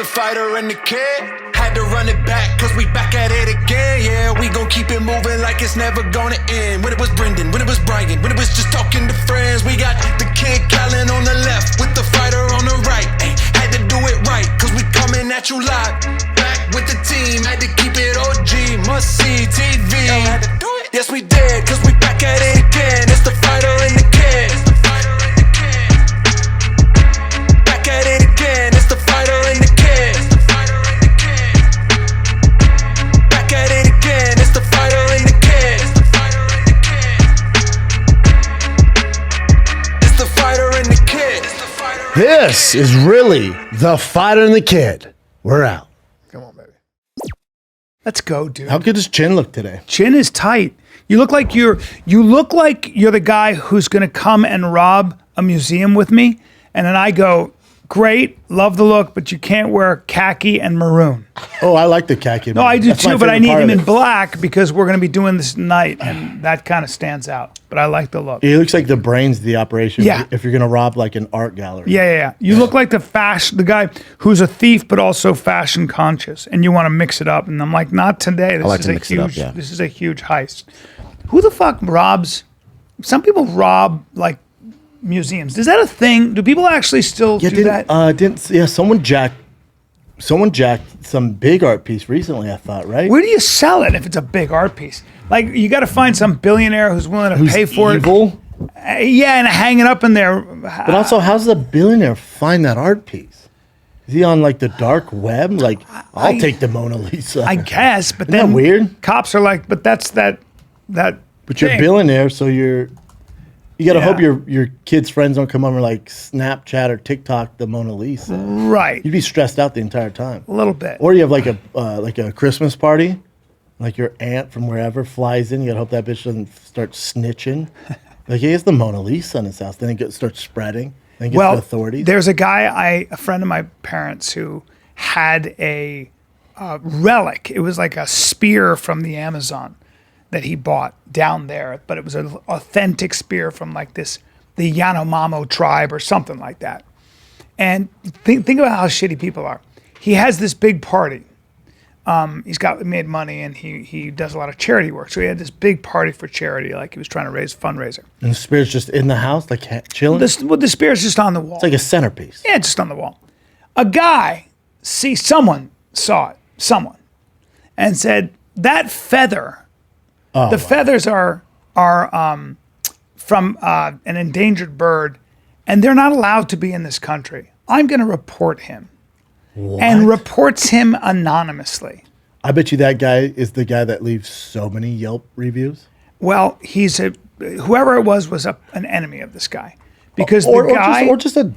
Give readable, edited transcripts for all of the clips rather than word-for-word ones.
the fighter and the kid. Had to run it back, cause we back at it again. Yeah, we gon' keep it moving like it's never gonna end. When it was Brendan, when it was Bryan, when it was just talking to friends. We got the kid Callen on the left, with the fighter on the right. Ay, had to do it right, cause we coming at you live. Back with the team, had to keep it OG, must see TV. Had to do it. Yes, we did, cause we back at it again. It's the fighter and the kid. Back at it again, it's the fighter and the kid. Back at it again, it's the fighter and the kid. It's the fighter and the kid. This is really the fighter and the kid. We're out. Come on, baby. Let's go, dude. How good does Chin look today? Chin is tight. You look like you're the guy who's gonna come and rob a museum with me, and then I go, great, love the look, but you can't wear khaki and maroon. Oh, I like the khaki. No, I do too, but I need him in black because we're gonna be doing this tonight, and that kind of stands out. But I like the look. He looks like the brains of the operation. Yeah. If you're gonna rob like an art gallery. Yeah. You look like the guy who's a thief but also fashion conscious, and you want to mix it up. And I'm like, not today. This is a huge heist. Who the fuck robs? Some people rob like museums. Is that a thing? Do people actually still do that? Someone jacked some big art piece recently, I thought, right? Where do you sell it if it's a big art piece? Like, you got to find some billionaire who's willing to pay for evil? it. Yeah, and hang it up in there. But also, how's the billionaire find that art piece? Is he on like the dark web? Like, I'll take the Mona Lisa. I guess, but Isn't then that weird? Cops are like, but that's that. But you're a billionaire, so you got to hope your kids' friends don't come over like Snapchat or TikTok the Mona Lisa. Right. You'd be stressed out the entire time. A little bit. Or you have like a Christmas party, like your aunt from wherever flies in. You got to hope that bitch doesn't start snitching. Like, he has the Mona Lisa in his house. Then it starts spreading. Then it gets to authorities. There's a guy, a friend of my parents, who had a relic. It was like a spear from the Amazon that he bought down there, but it was an authentic spear from like the Yanomamo tribe or something like that. And think about how shitty people are. He has this big party. He's made money, and he does a lot of charity work. So he had this big party for charity, like he was trying to raise a fundraiser. And the spear's just in the house, like chilling? The spear's just on the wall. It's like a centerpiece. Yeah, just on the wall. A guy, someone saw it, and said, that feather... feathers are from an endangered bird, and they're not allowed to be in this country. I'm going to report him. What? And reports him anonymously. I bet you that guy is the guy that leaves so many Yelp reviews. Well, whoever it was an enemy of this guy, because or just a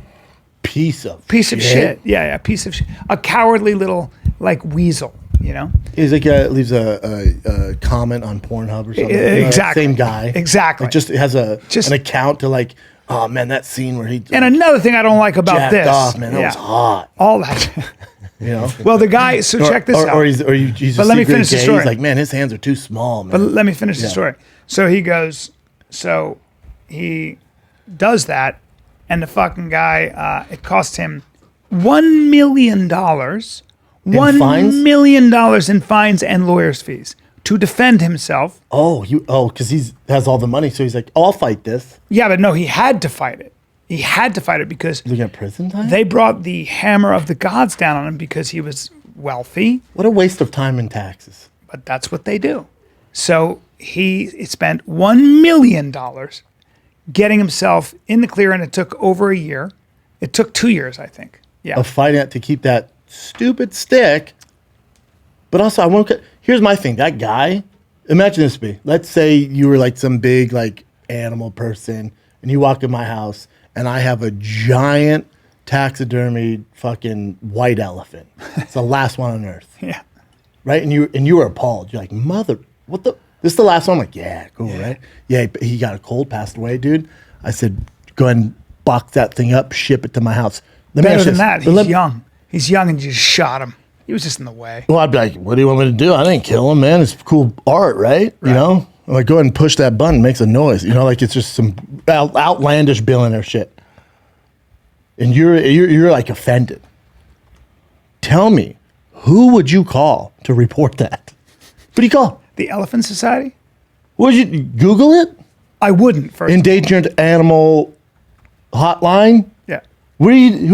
piece of shit. Yeah, piece of shit. A cowardly little like weasel. You know, he's like leaves a comment on Pornhub or something. Exactly, same guy. Exactly. It just has an account to like, oh man, that scene where he. And another thing I don't like about this, off, man, that was hot. All that. You know. Well, the guy. So check this out. Or he's but let me finish the story. He's like, man, his hands are too small, man. But let me finish the story. So he goes. So he does that, and the fucking guy. It cost him $1 million. $1 million in fines and lawyer's fees to defend himself. Because he has all the money, so he's like, I'll fight this. Yeah, but no, he had to fight it. He had to fight it because looking at prison time. They brought the hammer of the gods down on him because he was wealthy. What a waste of time and taxes. But that's what they do. So he spent $1 million getting himself in the clear, and it took over a year. It took 2 years, I think. Yeah, of fighting it to keep that stupid stick. But also, here's my thing. That guy, imagine this be. Let's say you were like some big like animal person, and you walk in my house, and I have a giant taxidermy fucking white elephant. It's the last one on earth. Yeah. Right? And you were appalled. You're like, what the? This is the last one? I'm like, yeah, cool, right? Yeah, he got a cold, passed away, dude. I said, go ahead and box that thing up, ship it to my house. Better than that, he's young. He's young and you just shot him. He was just in the way. Well, I'd be like, what do you want me to do? I didn't kill him, man. It's cool art, right? You know? I'm like, go ahead and push that button. It makes a noise. You know, like it's just some outlandish billionaire shit. And you're like offended. tell me, who would you call to report that? Who do you call? The Elephant Society? Would you Google it? I wouldn't. First, Endangered animal hotline? yeah, Who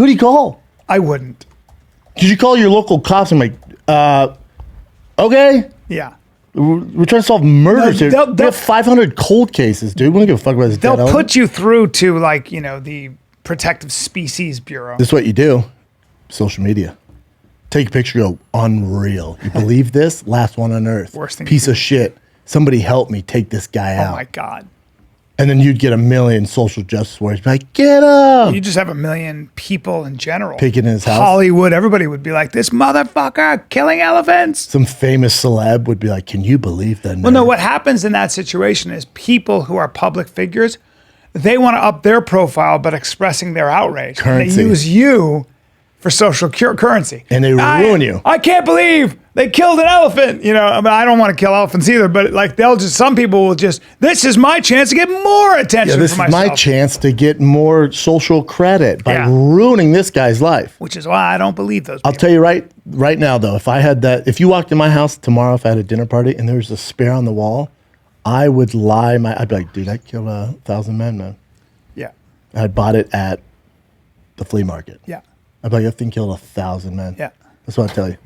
do you call? I wouldn't. Did you call your local cops and okay, Yeah, we're trying to solve murders here. they'll- We have 500 cold cases, dude. We don't give a fuck about this. they'll dead elephant. put you through to like the Protective Species Bureau. This is what you do. Social media. Take a picture, go, unreal. You believe this? Last one on earth. Worst thing Piece you of shit. Somebody help me take this guy Oh out. my God. And then you'd get a million social justice warriors. Be like, get him. You just have a million people in general. Picking in his house. Hollywood, everybody would be like, this motherfucker killing elephants. Some famous celeb would be like, can you believe that? Well, no, what happens in that situation is people who are public figures, they want to up their profile, but expressing their outrage. And Currency. they use you for social currency. And they ruin you. I can't believe they killed an elephant. I mean, I don't want to kill elephants either, but like some people will just, this is my chance to get more attention Yeah, this is for myself. my chance to get more social credit by Yeah. ruining this guy's life. Which is why I don't believe those people. I'll tell you right now, though, if you walked in my house tomorrow, if I had a dinner party and there was a spear on the wall, I would I'd be like, dude, I killed 1,000 men, man. Yeah. I bought it at the flea market. Yeah. I'd be like, that thing killed 1,000 men. Yeah. That's what I tell you.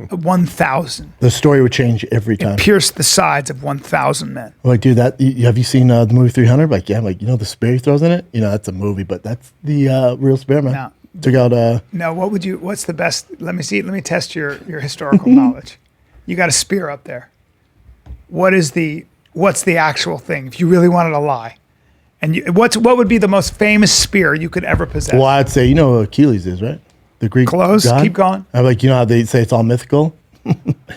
1,000. The story would change every time. Pierced the sides of 1,000 men. I'm like, dude, have you seen the movie 300? Like, yeah. I'm like, the spear he throws in it? That's a movie, but that's the real spear, man. No. Took out, No, what's the best? Let me see. Let me test your historical knowledge. You got a spear up there. What's the actual thing? If you really wanted to lie. And what would be the most famous spear you could ever possess? well, I'd say, who Achilles is, right? The Greek Close. god? Keep going. I'm like, how they say it's all mythical?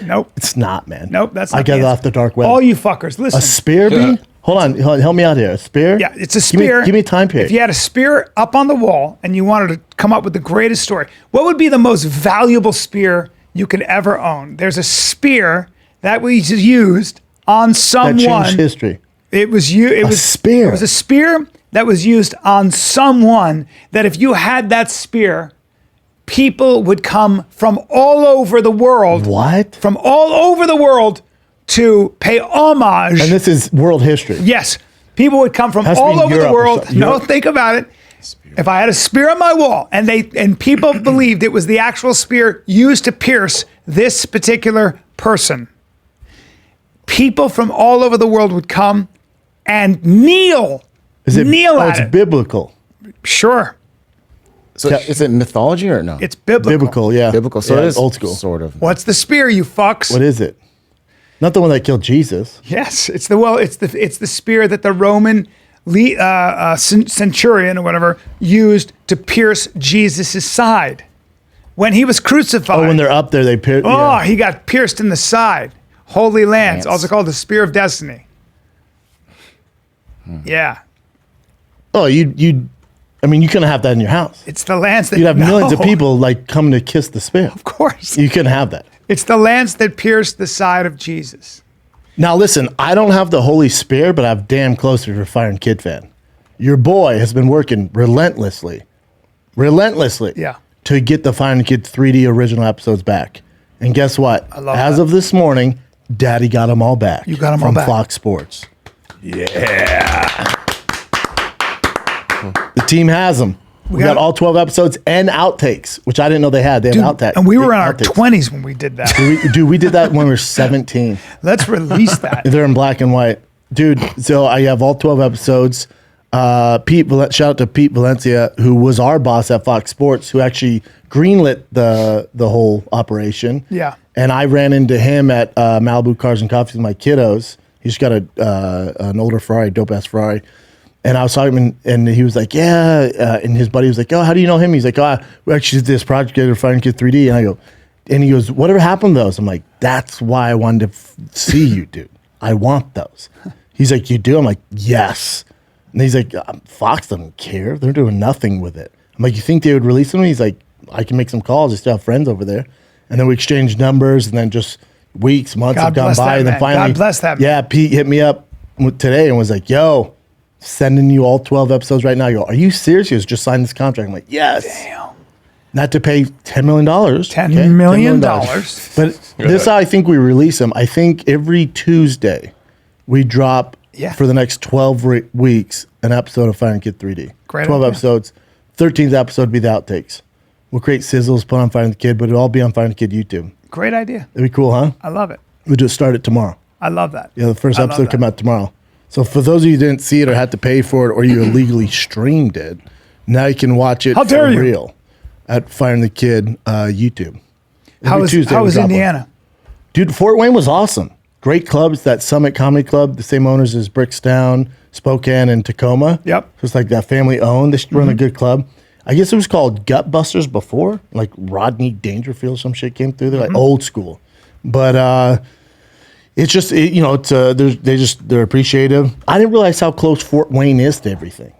Nope. It's not, man. Nope. That's not I get it the off the dark web. All you fuckers, listen. A spear, B? Hold on, help me out here. A spear? Yeah, it's a spear. Give me a time period. If you had a spear up on the wall and you wanted to come up with the greatest story, what would be the most valuable spear you could ever own? There's a spear that was used on that someone. changed history. It was spear. It was a spear that was used on someone that if you had that spear, people would come from all over the world. What? From all over the world to pay homage. And this is world history. Yes. People would come from Has to be all over Europe the or world. something. No, Europe. think about it. If I had a spear on my wall and people believed it was the actual spear used to pierce this particular person, people from all over the world would come and kneel. Kneel at it's it. biblical. Sure. So is it mythology or no? It's biblical. Biblical, yeah. biblical. So Yeah, it is old school. sort of. What's the spear, you fucks? What is it? Not the one that killed Jesus. Yes, it's the spear that the Roman centurion or whatever used to pierce Jesus' side when he was crucified. Oh, when they're up there, they pierce. Oh, he got pierced in the side. Holy Lance, Lance. also called the Spear of Destiny. Yeah, Oh, you couldn't have that in your house. it's the lance that You'd have millions of No, people coming to kiss the spear. Of course, You couldn't have that. it's the lance that pierced the side of Jesus. Now listen, I don't have the holy spear, but I'm damn close to a Fire and Kid fan. Your boy has been working relentlessly, Yeah. to get the Fire and Kid 3D original episodes back. And guess what? I love As that. of this morning, Daddy got them all back. You got 'em all from back. Fox Sports. Yeah. The team has them. We got got- all 12 episodes and outtakes, which I didn't know they had. They have outtakes. And we were in our outtakes. 20s when we did that. We did that when we were 17. Let's release that. They're in black and white. Dude, so I have all 12 episodes. Shout out to Pete Valencia, who was our boss at Fox Sports, who actually greenlit the whole operation. Yeah. And I ran into him at Malibu Cars and Coffees with my kiddos. He's got an older Ferrari, dope-ass Ferrari. And I was talking to him, and he was like, yeah. And his buddy was like, oh, how do you know him? He's like, oh, we actually did this project together, Fire and Kid 3D. And he goes, whatever happened to those? I'm like, that's why I wanted to see you, dude. I want those. He's like, you do? I'm like, yes. And he's like, Fox doesn't care. They're doing nothing with it. I'm like, you think they would release them? He's like, I can make some calls. I still have friends over there. And then we exchanged numbers, and then just weeks, months God have gone bless by. that And then man. finally, God bless that man. yeah, Pete hit me up today and was like, yo, sending you all 12 episodes right now. I go, are you serious? He goes, just sign this contract. I'm like, yes. Damn. not to pay $10 million. $10 million. But this is how I think we release them. I think every Tuesday we drop for the next 12 weeks an episode of Fire and Kid 3D. Great 12 idea. episodes. 13th episode would be the outtakes. We'll create sizzles, put on Fire and the Kid, but it'll all be on Fire and the Kid YouTube. Great idea. It'd be cool, huh? I love it. We'll just start it tomorrow. I love that. Yeah, the first I love episode that. come out tomorrow. So for those of you who didn't see it or had to pay for it or you illegally streamed it, now you can watch it How dare for you. real at Fire and the Kid YouTube. How Every Tuesday we was drop one. Indiana? Dude, Fort Wayne was awesome. Great clubs, that Summit Comedy Club, the same owners as Brickstown, Spokane, and Tacoma. Yep. So it's like that family owned. They run a good club. I guess it was called Gutbusters before, like Rodney Dangerfield, some shit came through there, like old school. But it's just, they're appreciative. I didn't realize how close Fort Wayne is to everything.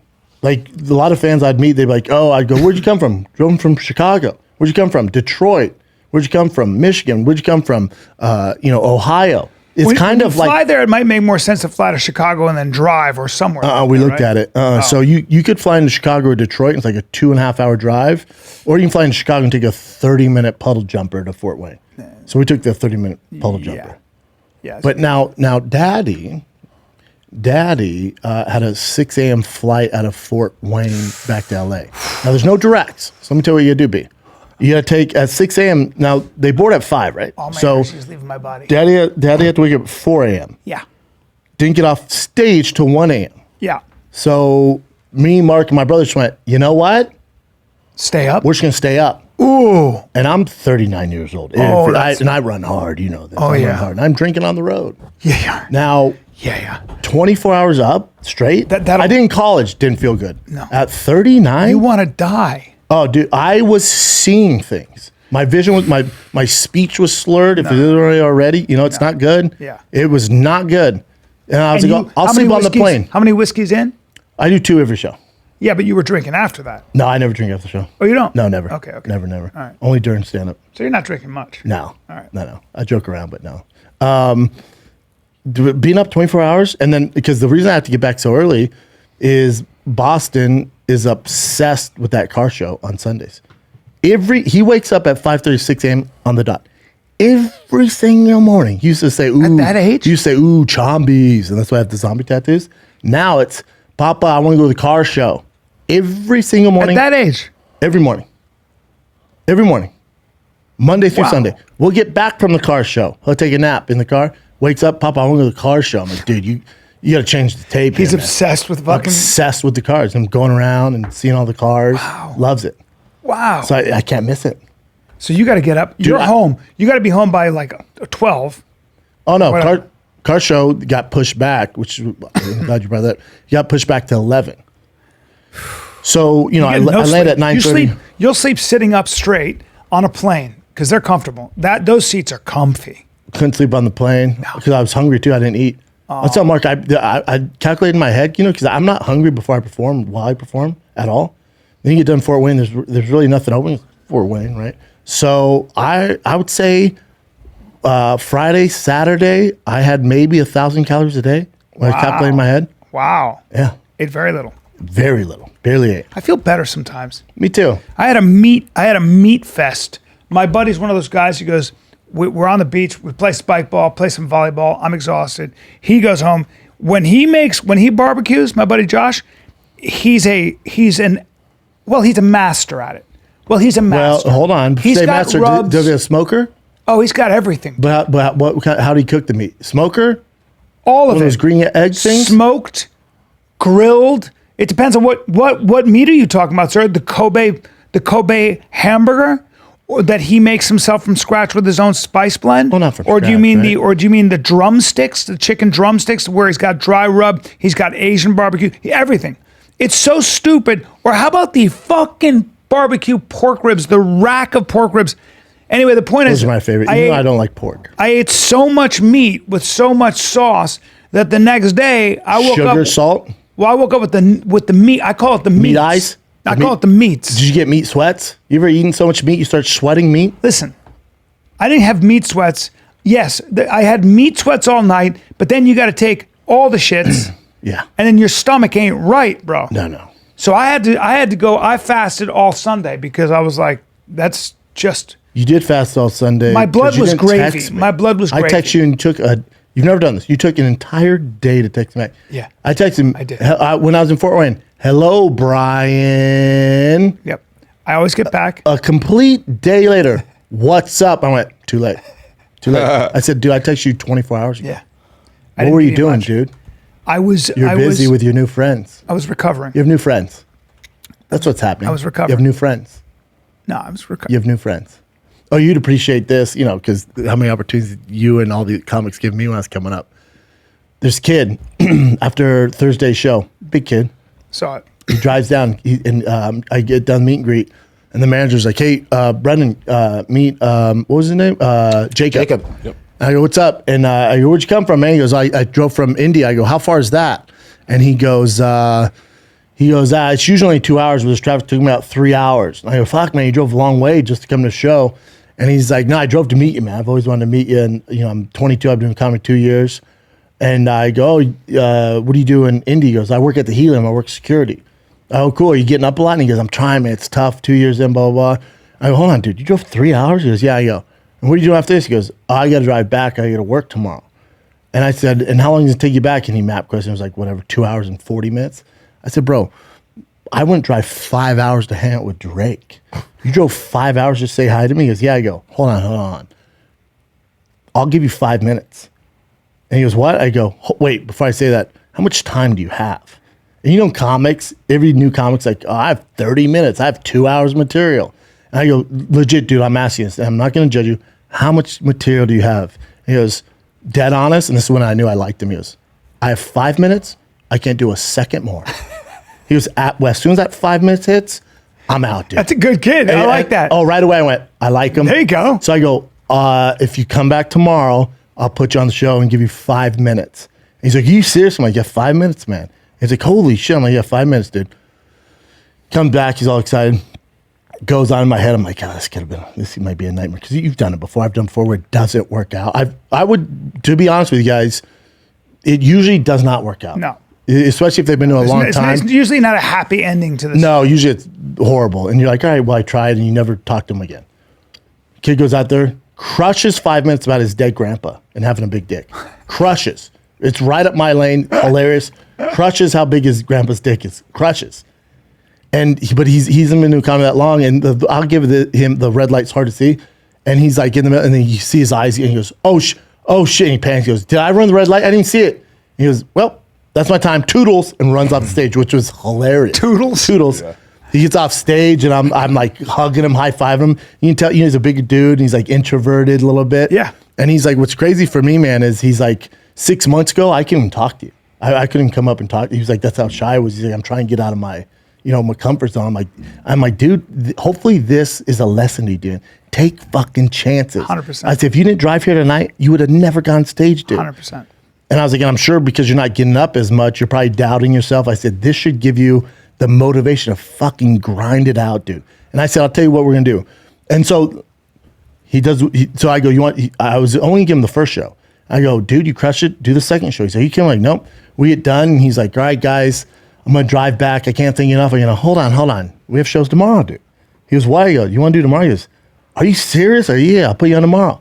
Like a lot of fans I'd meet, they'd be like, oh, I'd go, where'd you come from? Drove from Chicago. Where'd you come from? Detroit. Where'd you come from? Michigan. Where'd you come from? Ohio. It's When kind you of fly like there, it might make more sense to fly to Chicago and then drive or somewhere. we looked at it. So you could fly into Chicago or Detroit. It's like a 2.5 hour drive, or you can fly into Chicago and take a 30-minute puddle jumper to Fort Wayne. So we took the 30-minute puddle jumper. Yeah. But now, Daddy had a 6 a.m. flight out of Fort Wayne back to L.A. Now there's no directs. So let me tell you what you gotta do, B. You gotta take at 6 a.m. Now they board at 5, right? Oh my so gosh, she's leaving my body. Daddy had to wake up at 4 a.m. Yeah. Didn't get off stage till 1 a.m. Yeah. So me, Mark, and my brother just went, you know what? Stay up. We're just gonna stay up. Ooh. And I'm 39 years old. Oh, and I run hard, you know this. Oh, I yeah. run hard. And I'm drinking on the road. Yeah. Now, Yeah. 24 hours up straight. That'll- I did in college. Didn't feel good. No. At 39. You want to die. Oh, dude, I was seeing things. My vision was my speech was slurred. If it isn't already, it's not good. Yeah. It was not good. And I was And like, you- I'll how sleep many on the whiskeys- plane. How many whiskeys in? I do 2 every show. Yeah, but you were drinking after that. No, I never drink after the show. Oh, you don't? No, never. Okay. Never. All right. Only during stand up. So you're not drinking much. No. All right. No. I joke around, but no. Being up 24 hours, and then because the reason I have to get back so early is Boston is obsessed with that car show on Sundays. He wakes up at 5:30, 6 a.m. on the dot. Every single morning. He used to say, ooh. At that age? He used to say, ooh, zombies. And that's why I have the zombie tattoos. Now it's, Papa, I want to go to the car show. Every single morning. At that age. Every morning. Every morning. Monday through Wow. Sunday. We'll get back from the car show. He'll take a nap in the car. Wakes up, Papa, I want to go to the car show. I'm like, dude, you got to change the tape. He's here, man. obsessed with fucking. Obsessed with the cars. I'm going around and seeing all the cars. Wow. Loves it. Wow. So I can't miss it. So you got to get up. You're home. You got to be home by like 12. Oh, no. Whatever. Car show got pushed back, which I'm glad you brought that. Got pushed back to 11. So, I No land sleep. at 9:30. You'll sleep sitting up straight on a plane because they're comfortable. Those seats are comfy. Couldn't sleep on the plane because I was hungry too. I didn't eat. I tell Mark, I calculated in my head, because I'm not hungry before I perform, while I perform at all. Then you get done Fort Wayne, there's really nothing open in Fort Wayne, right? So I would say Friday, Saturday, I had maybe 1,000 calories a day when I calculated in my head. Wow. Yeah, Ate very little. very little, barely ate. I feel better sometimes. Me too. I had a meat fest. My buddy's one of those guys who goes, we're on the beach, we play spike ball, play some volleyball, I'm exhausted. He goes home. When he barbecues, my buddy Josh, he's a master at it. Well, he's a master. Well, hold on. He's Say got master, rubs. does he have a smoker? Oh, he's got everything. But how do you cook the meat? Smoker? All of One of it. those green egg things? Smoked, grilled. It depends on what meat are you talking about, sir? The Kobe hamburger, or that he makes himself from scratch with his own spice blend? Well, not from or do you scratch, mean right? the drumsticks, the chicken drumsticks, where he's got dry rub, he's got Asian barbecue, everything. It's so stupid. Or how about the fucking barbecue pork ribs, the rack of pork ribs? Anyway, the point is, Those are my favorite. Even though I don't like pork. I ate so much meat with so much sauce that the next day I woke up. Sugar, salt? Well, I woke up with the meat. I call it the meats. eyes? I call it the meats. Did you get meat sweats? You ever eaten so much meat you start sweating meat? Listen, I didn't have meat sweats. Yes, I had meat sweats all night, but then you got to take all the shits, Yeah. and then your stomach ain't right, bro. No. So I had to go. I fasted all Sunday because I was like, That's just. You did fast all Sunday. My blood 'cause you was didn't gravy. text me. My blood was gravy. I texted you and you took you've never done this. You took an entire day to text me back. Yeah. I texted him. I did. When I was in Fort Wayne. Hello, Bryan. Yep. I always get back. A complete day later. What's up? I went, too late. Too late. I said, dude, I texted you 24 hours ago. Yeah. What were you doing, dude? You're busy with your new friends. I was recovering. You have new friends. That's what's happening. I was recovering. You have new friends. No, I was recovering. You have new friends. Oh, you'd appreciate this, because how many opportunities you and all the comics give me when I was coming up. There's a kid after Thursday's show, big kid. Saw it. He drives down, I get done meet and greet, and the manager's like, "Hey, Brendan, meet what was his name? Jacob." Yep. I go, "What's up?" And I go, "Where'd you come from, man?" He goes, "I drove from India." I go, "How far is that?" And he goes, "It's usually only 2 hours, but this traffic took me about 3 hours." And I go, "Fuck, man, you drove a long way just to come to the show." And he's like, "No, I drove to meet you, man. I've always wanted to meet you. And I'm 22. I've been doing comedy 2 years." And I go, "What do you do in India?" He goes, "I work at the Helium. I work security." "Oh, cool. Are you getting up a lot?" And he goes, "I'm trying, man. It's tough. 2 years in, blah, blah, blah." I go, "Hold on, dude. You drove 3 hours?" He goes, "Yeah." I go, "And what are you doing after this?" He goes, "I got to drive back. I got to work tomorrow." And I said, "And how long does it take you back?" And he mapped question. It was like, whatever, 2 hours and 40 minutes. I said, "Bro, I wouldn't drive 5 hours to hang out with Drake. You drove 5 hours to say hi to me?" He goes, "Yeah." I go, hold on. I'll give you 5 minutes." And he goes, "What?" I go, "Wait, before I say that, how much time do you have?" And comics, every new comic's like, "Oh, I have 30 minutes. I have 2 hours material." And I go, "Legit, dude, I'm asking this. I'm not going to judge you. How much material do you have?" And he goes, dead honest, and this is when I knew I liked him. He goes, "I have 5 minutes. I can't do a second more." He goes, as soon as that 5 minutes hits, I'm out, dude. That's a good kid. I like that. Oh, right away I went, I like him. There you go. So I go, if you come back tomorrow, I'll put you on the show and give you 5 minutes. And he's like, "Are you serious?" I'm like, "Yeah, 5 minutes, man." He's like, "Holy shit." I'm like, "Yeah, 5 minutes, dude." Comes back, he's all excited. Goes on in my head. I'm like, this might be a nightmare. Because you've done it before. I've done it before where it doesn't work out. I would, to be honest with you guys, it usually does not work out. No. Especially if they've been doing a long time. It's usually not a happy ending to this. No, usually it's horrible. And you're like, all right, well, I tried, and you never talk to him again. Kid goes out there, crushes 5 minutes about his dead grandpa and having a big dick. Crushes. It's right up my lane. Hilarious. Crushes how big his grandpa's dick is. Crushes. But he's been doing comedy that long, and I'll give him the red light's hard to see. And he's like in the middle, and then you see his eyes, and he goes, oh shit. And he panics. He goes, "Did I run the red light? I didn't see it." And he goes, "Well, that's my time." Toodles, and runs off the stage, which was hilarious. Toodles. Yeah. He gets off stage, and I'm like hugging him, high fiving him. You can tell, he's a bigger dude, and he's like introverted a little bit. Yeah. And he's like, what's crazy for me, man, is he's like, 6 months ago, I couldn't even talk to you. I couldn't come up and talk. He was like, that's how shy I was. He's like, I'm trying to get out of my, my comfort zone. I'm like, dude, hopefully this is a lesson to you, dude. Take fucking chances. 100%. I said, if you didn't drive here tonight, you would have never gone stage, dude. 100%. And I was like, and I'm sure because you're not getting up as much, you're probably doubting yourself. I said, this should give you the motivation to fucking grind it out, dude. And I said, I'll tell you what we're going to do. And so he does. So I go, I was only giving him the first show. I go, dude, you crushed it. Do the second show. He said, you can't. I'm like, nope. We get done. And he's like, all right, guys, I'm going to drive back. I can't think enough. I'm going to hold on. We have shows tomorrow, dude. He goes, why? I go, you want to do tomorrow? He goes, are you serious? Yeah, I'll put you on tomorrow.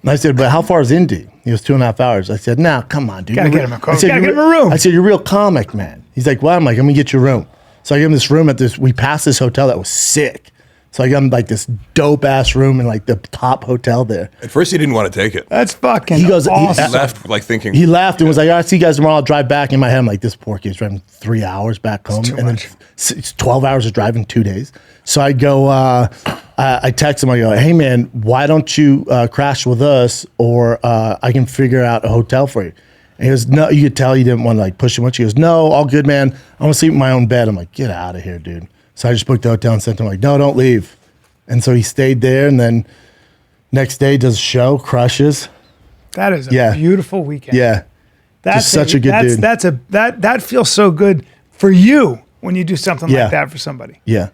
And I said, but how far is Indy? He goes, 2.5 hours. I said, nah, come on, dude. Gotta get him a room. I said, you're a real comic, man. He's like, well, I'm like, let me get you a room. So I gave him this room we passed this hotel that was sick. So I got him like this dope ass room in like the top hotel there. At first he didn't want to take it. That's fucking He awesome. left like thinking. He laughed and was like, all right, see you guys tomorrow. I'll drive back. In my head, I'm like, this poor kid's driving 3 hours back home. Too and much. then it's 12 hours of driving 2 days. So I go, I text him, I go, hey man, why don't you crash with us or I can figure out a hotel for you. And he goes, no, you could tell he didn't want to like push him much. He goes, no, all good, man. I want to sleep in my own bed. I'm like, get out of here, dude. So I just booked the hotel and sent him like, no, don't leave. And so he stayed there, and then next day does a show, crushes. That is a beautiful weekend. Yeah, that's just such a good dude. That feels so good for you when you do something like that for somebody. Yeah,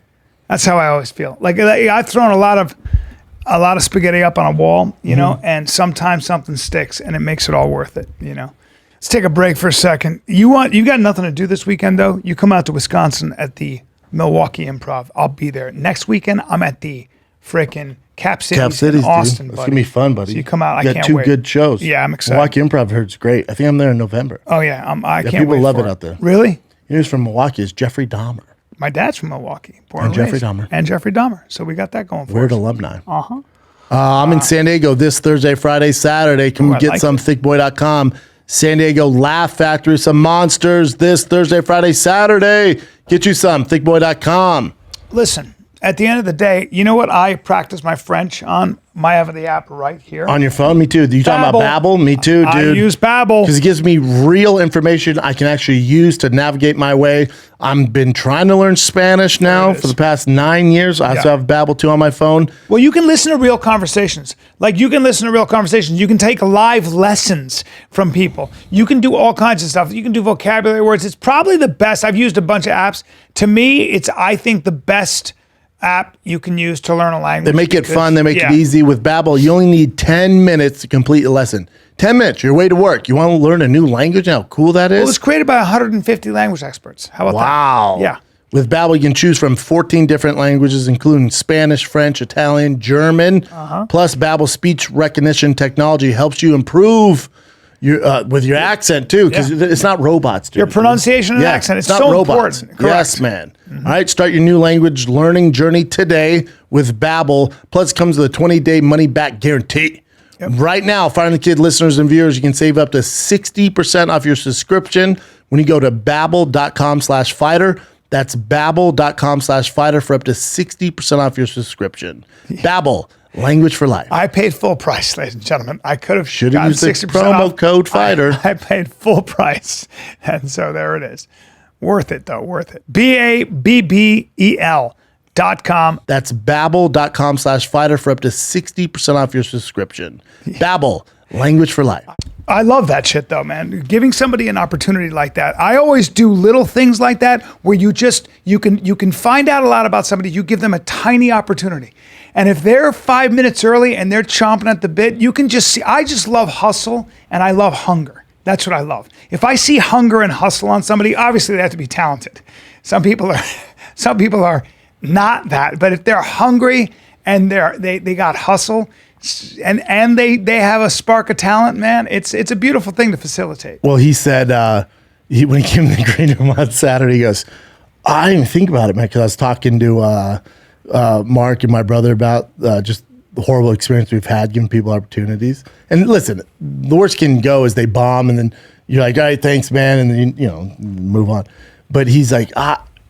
that's how I always feel. Like I've thrown a lot of spaghetti up on a wall, you know, and sometimes something sticks, and it makes it all worth it, you know. Let's take a break for a second. You got nothing to do this weekend though. You come out to Wisconsin at the Milwaukee Improv. I'll be there. Next weekend, I'm at the freaking Cap Cities, Cap Cities, in Austin, dude. It's buddy. gonna be fun, buddy. So you come out. I You can't got two wait. good shows. Yeah, I'm excited. Milwaukee Improv heard's great. I think I'm there in November. Oh yeah, I can't people wait. love for it out there. Really? You know who's from Milwaukee is Jeffrey Dahmer. My dad's from Milwaukee. Born And Jeffrey raised. Dahmer. And Jeffrey Dahmer. So we got that going for Weird us. alumni. I'm in San Diego this Thursday, Friday, Saturday. Come I get like some it. thickboy.com. San Diego Laugh Factory, some monsters this Thursday, Friday, Saturday. Get you some thickboy.com. Listen, at the end of the day, you know what I practice my French on? I have the app right here. On your phone, me too. You talking about Babbel? Me too, dude. I use Babbel. Because it gives me real information I can actually use to navigate my way. I've been trying to learn Spanish now for the past 9 years. I also have Babbel too on my phone. Well, you can listen to real conversations. Like you can listen to real conversations. You can take live lessons from people. You can do all kinds of stuff. You can do vocabulary words. It's probably the best. I've used a bunch of apps. To me, it's, I think, the best app you can use to learn a language. They make it fun. They make it easy. With Babbel, you only need 10 minutes to complete a lesson. 10 minutes, your way to work. You want to learn a new language? How cool that is? It was created by 150 language experts. How about Wow. that? Yeah. With Babbel, you can choose from 14 different languages, including Spanish, French, Italian, German. Plus, Babbel speech recognition technology helps you improve your with your accent too, because it's not robots. Dude. Your pronunciation and accent. It's so important. Correct. Yes, man. All right, start your new language learning journey today with Babbel. Plus, it comes with a 20-day money-back guarantee. Right now, Finally Kid listeners and viewers, you can save up to 60% off your subscription when you go to babbel.com/fighter. That's babbel.com/fighter for up to 60% off your subscription. Babbel, language for life. I paid full price, ladies and gentlemen. I could have Should have gotten used the 60% promo off. code fighter. I paid full price. And so there it is. Worth it, though. Worth it. BABBEL.com. That's babbel.com/fighter for up to 60% off your subscription. Babbel, language for life. I love that shit though, man. Giving somebody an opportunity like that. I always do little things like that where you can find out a lot about somebody. You give them a tiny opportunity. And if they're 5 minutes early and they're chomping at the bit, you can just see, I just love hustle and I love hunger. That's what I love. If I see hunger and hustle on somebody, obviously they have to be talented. Some people are not that, but if they're hungry and they got hustle, and they have a spark of talent, man, it's a beautiful thing to facilitate. Well, he said when he came to the green room on Saturday, he goes, I didn't even think about it, man, because I was talking to Mark and my brother about just the horrible experience we've had giving people opportunities. And listen, the worst can go is they bomb, and then you're like, all right, thanks, man, and then you move on. But he's like,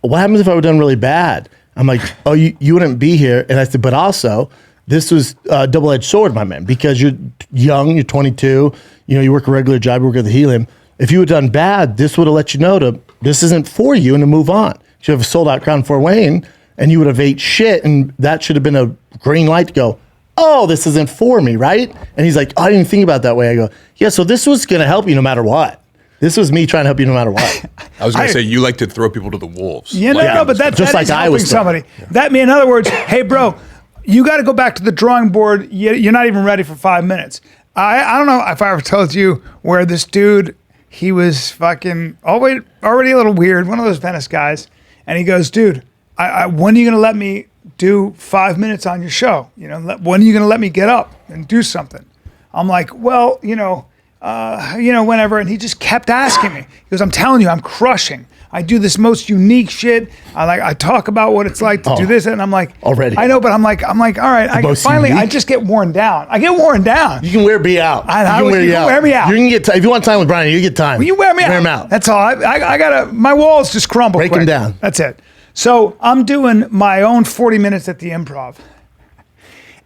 what happens if I would have done really bad? I'm like, oh, you wouldn't be here. And I said, but also, this was a double-edged sword, my man, because you're young, you're 22, you work a regular job, you work at the Helium. If you had done bad, this would have let you know this isn't for you and to move on. You have a sold-out Crown Fort Wayne, and you would have ate shit, and that should have been a green light to go, oh, this isn't for me, right? And he's like, I didn't even think about it that way. I go, yeah, so this was going to help you no matter what. This was me trying to help you no matter what. I was going to say, you like to throw people to the wolves. Yeah, no, but that just that like is I helping was somebody. That means, in other words, hey, bro, you got to go back to the drawing board. You're not even ready for 5 minutes. I don't know if I ever told you where this dude, he was fucking already a little weird, one of those Venice guys. And he goes, dude, when are you going to let me do 5 minutes on your show? When are you going to let me get up and do something? I'm like, well, whenever. And he just kept asking me. He goes, I'm telling you, I'm crushing. I do this most unique shit. I talk about what it's like to do this, and I'm like, already. I know, but I'm like, all right. I just get worn down. I get worn down. You can wear me out. You can wear me out. You can get if you want time with Bryan, you get time. You wear me out. Wear him out. That's all. I gotta. My walls just crumble. Break quick. them down. That's it. So I'm doing my own 40 minutes at the Improv,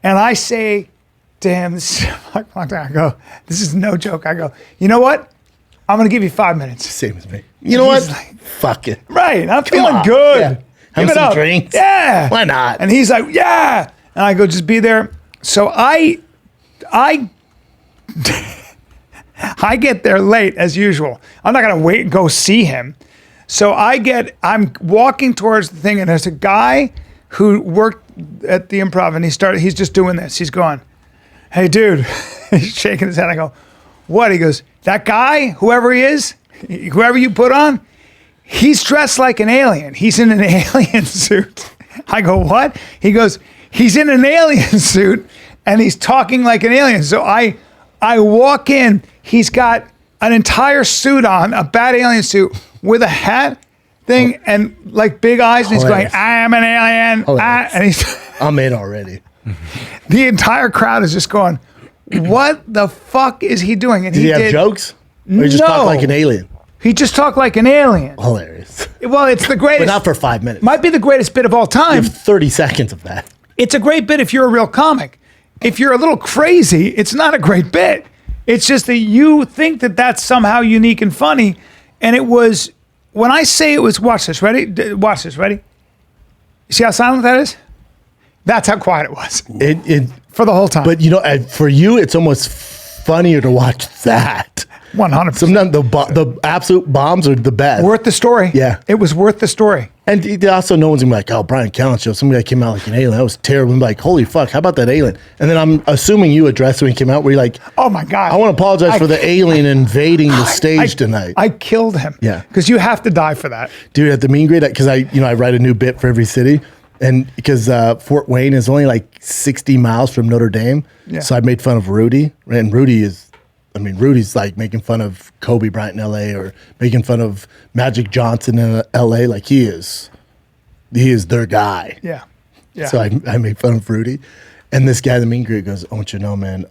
and I say to him, I go, this is no joke. I go, you know what? I'm going to give you 5 minutes. Same as me. You know what? Fuck it. Right. I'm feeling on. good. Yeah. Have Give it some up. drinks. Yeah. Why not? And he's like, yeah. And I go, just be there. So I get there late as usual. I'm not going to wait and go see him. So I'm walking towards the thing, and there's a guy who worked at the Improv, and he's just doing this. He's going, hey, dude. He's shaking his head. I go, what? He goes, that guy, whoever he is, whoever you put on, he's dressed like an alien. He's in an alien suit. I go, what? He goes, he's in an alien suit and he's talking like an alien. So I walk in, he's got an entire suit on, a bad alien suit with a hat thing and like big eyes. And he's going, I am an alien. And he's I'm in already. The entire crowd is just going, what the fuck is he doing? And Did he have jokes? Or he just talked like an alien? He just talked like an alien. Hilarious. Well, it's the greatest. But not for 5 minutes. Might be the greatest bit of all time. You have 30 seconds of that. It's a great bit if you're a real comic. If you're a little crazy, it's not a great bit. It's just that you think that that's somehow unique and funny. And it was, when I say it was, watch this, ready? Watch this, ready? You see how silent that is? That's how quiet it was. For the whole time. But you know, for you, it's almost funnier to watch that. 100%. Sometimes the absolute bombs are the best. Worth the story. Yeah. It was worth the story. And also, no one's gonna be like, oh, Bryan Callen show. Somebody that came out like an alien. That was terrible. I'm like, holy fuck, how about that alien? And then I'm assuming you addressed when he came out where you're like, oh my God. I want to apologize for the alien invading the stage tonight. I killed him. Yeah. Because you have to die for that. Dude, at the mean grade, because I write a new bit for every city. And because Fort Wayne is only like 60 miles from Notre Dame. Yeah. So I made fun of Rudy. And Rudy's like making fun of Kobe Bryant in LA or making fun of Magic Johnson in LA. Like he is their guy. Yeah. Yeah. So I made fun of Rudy. And this guy, the mean grade, goes, I want you to know, man,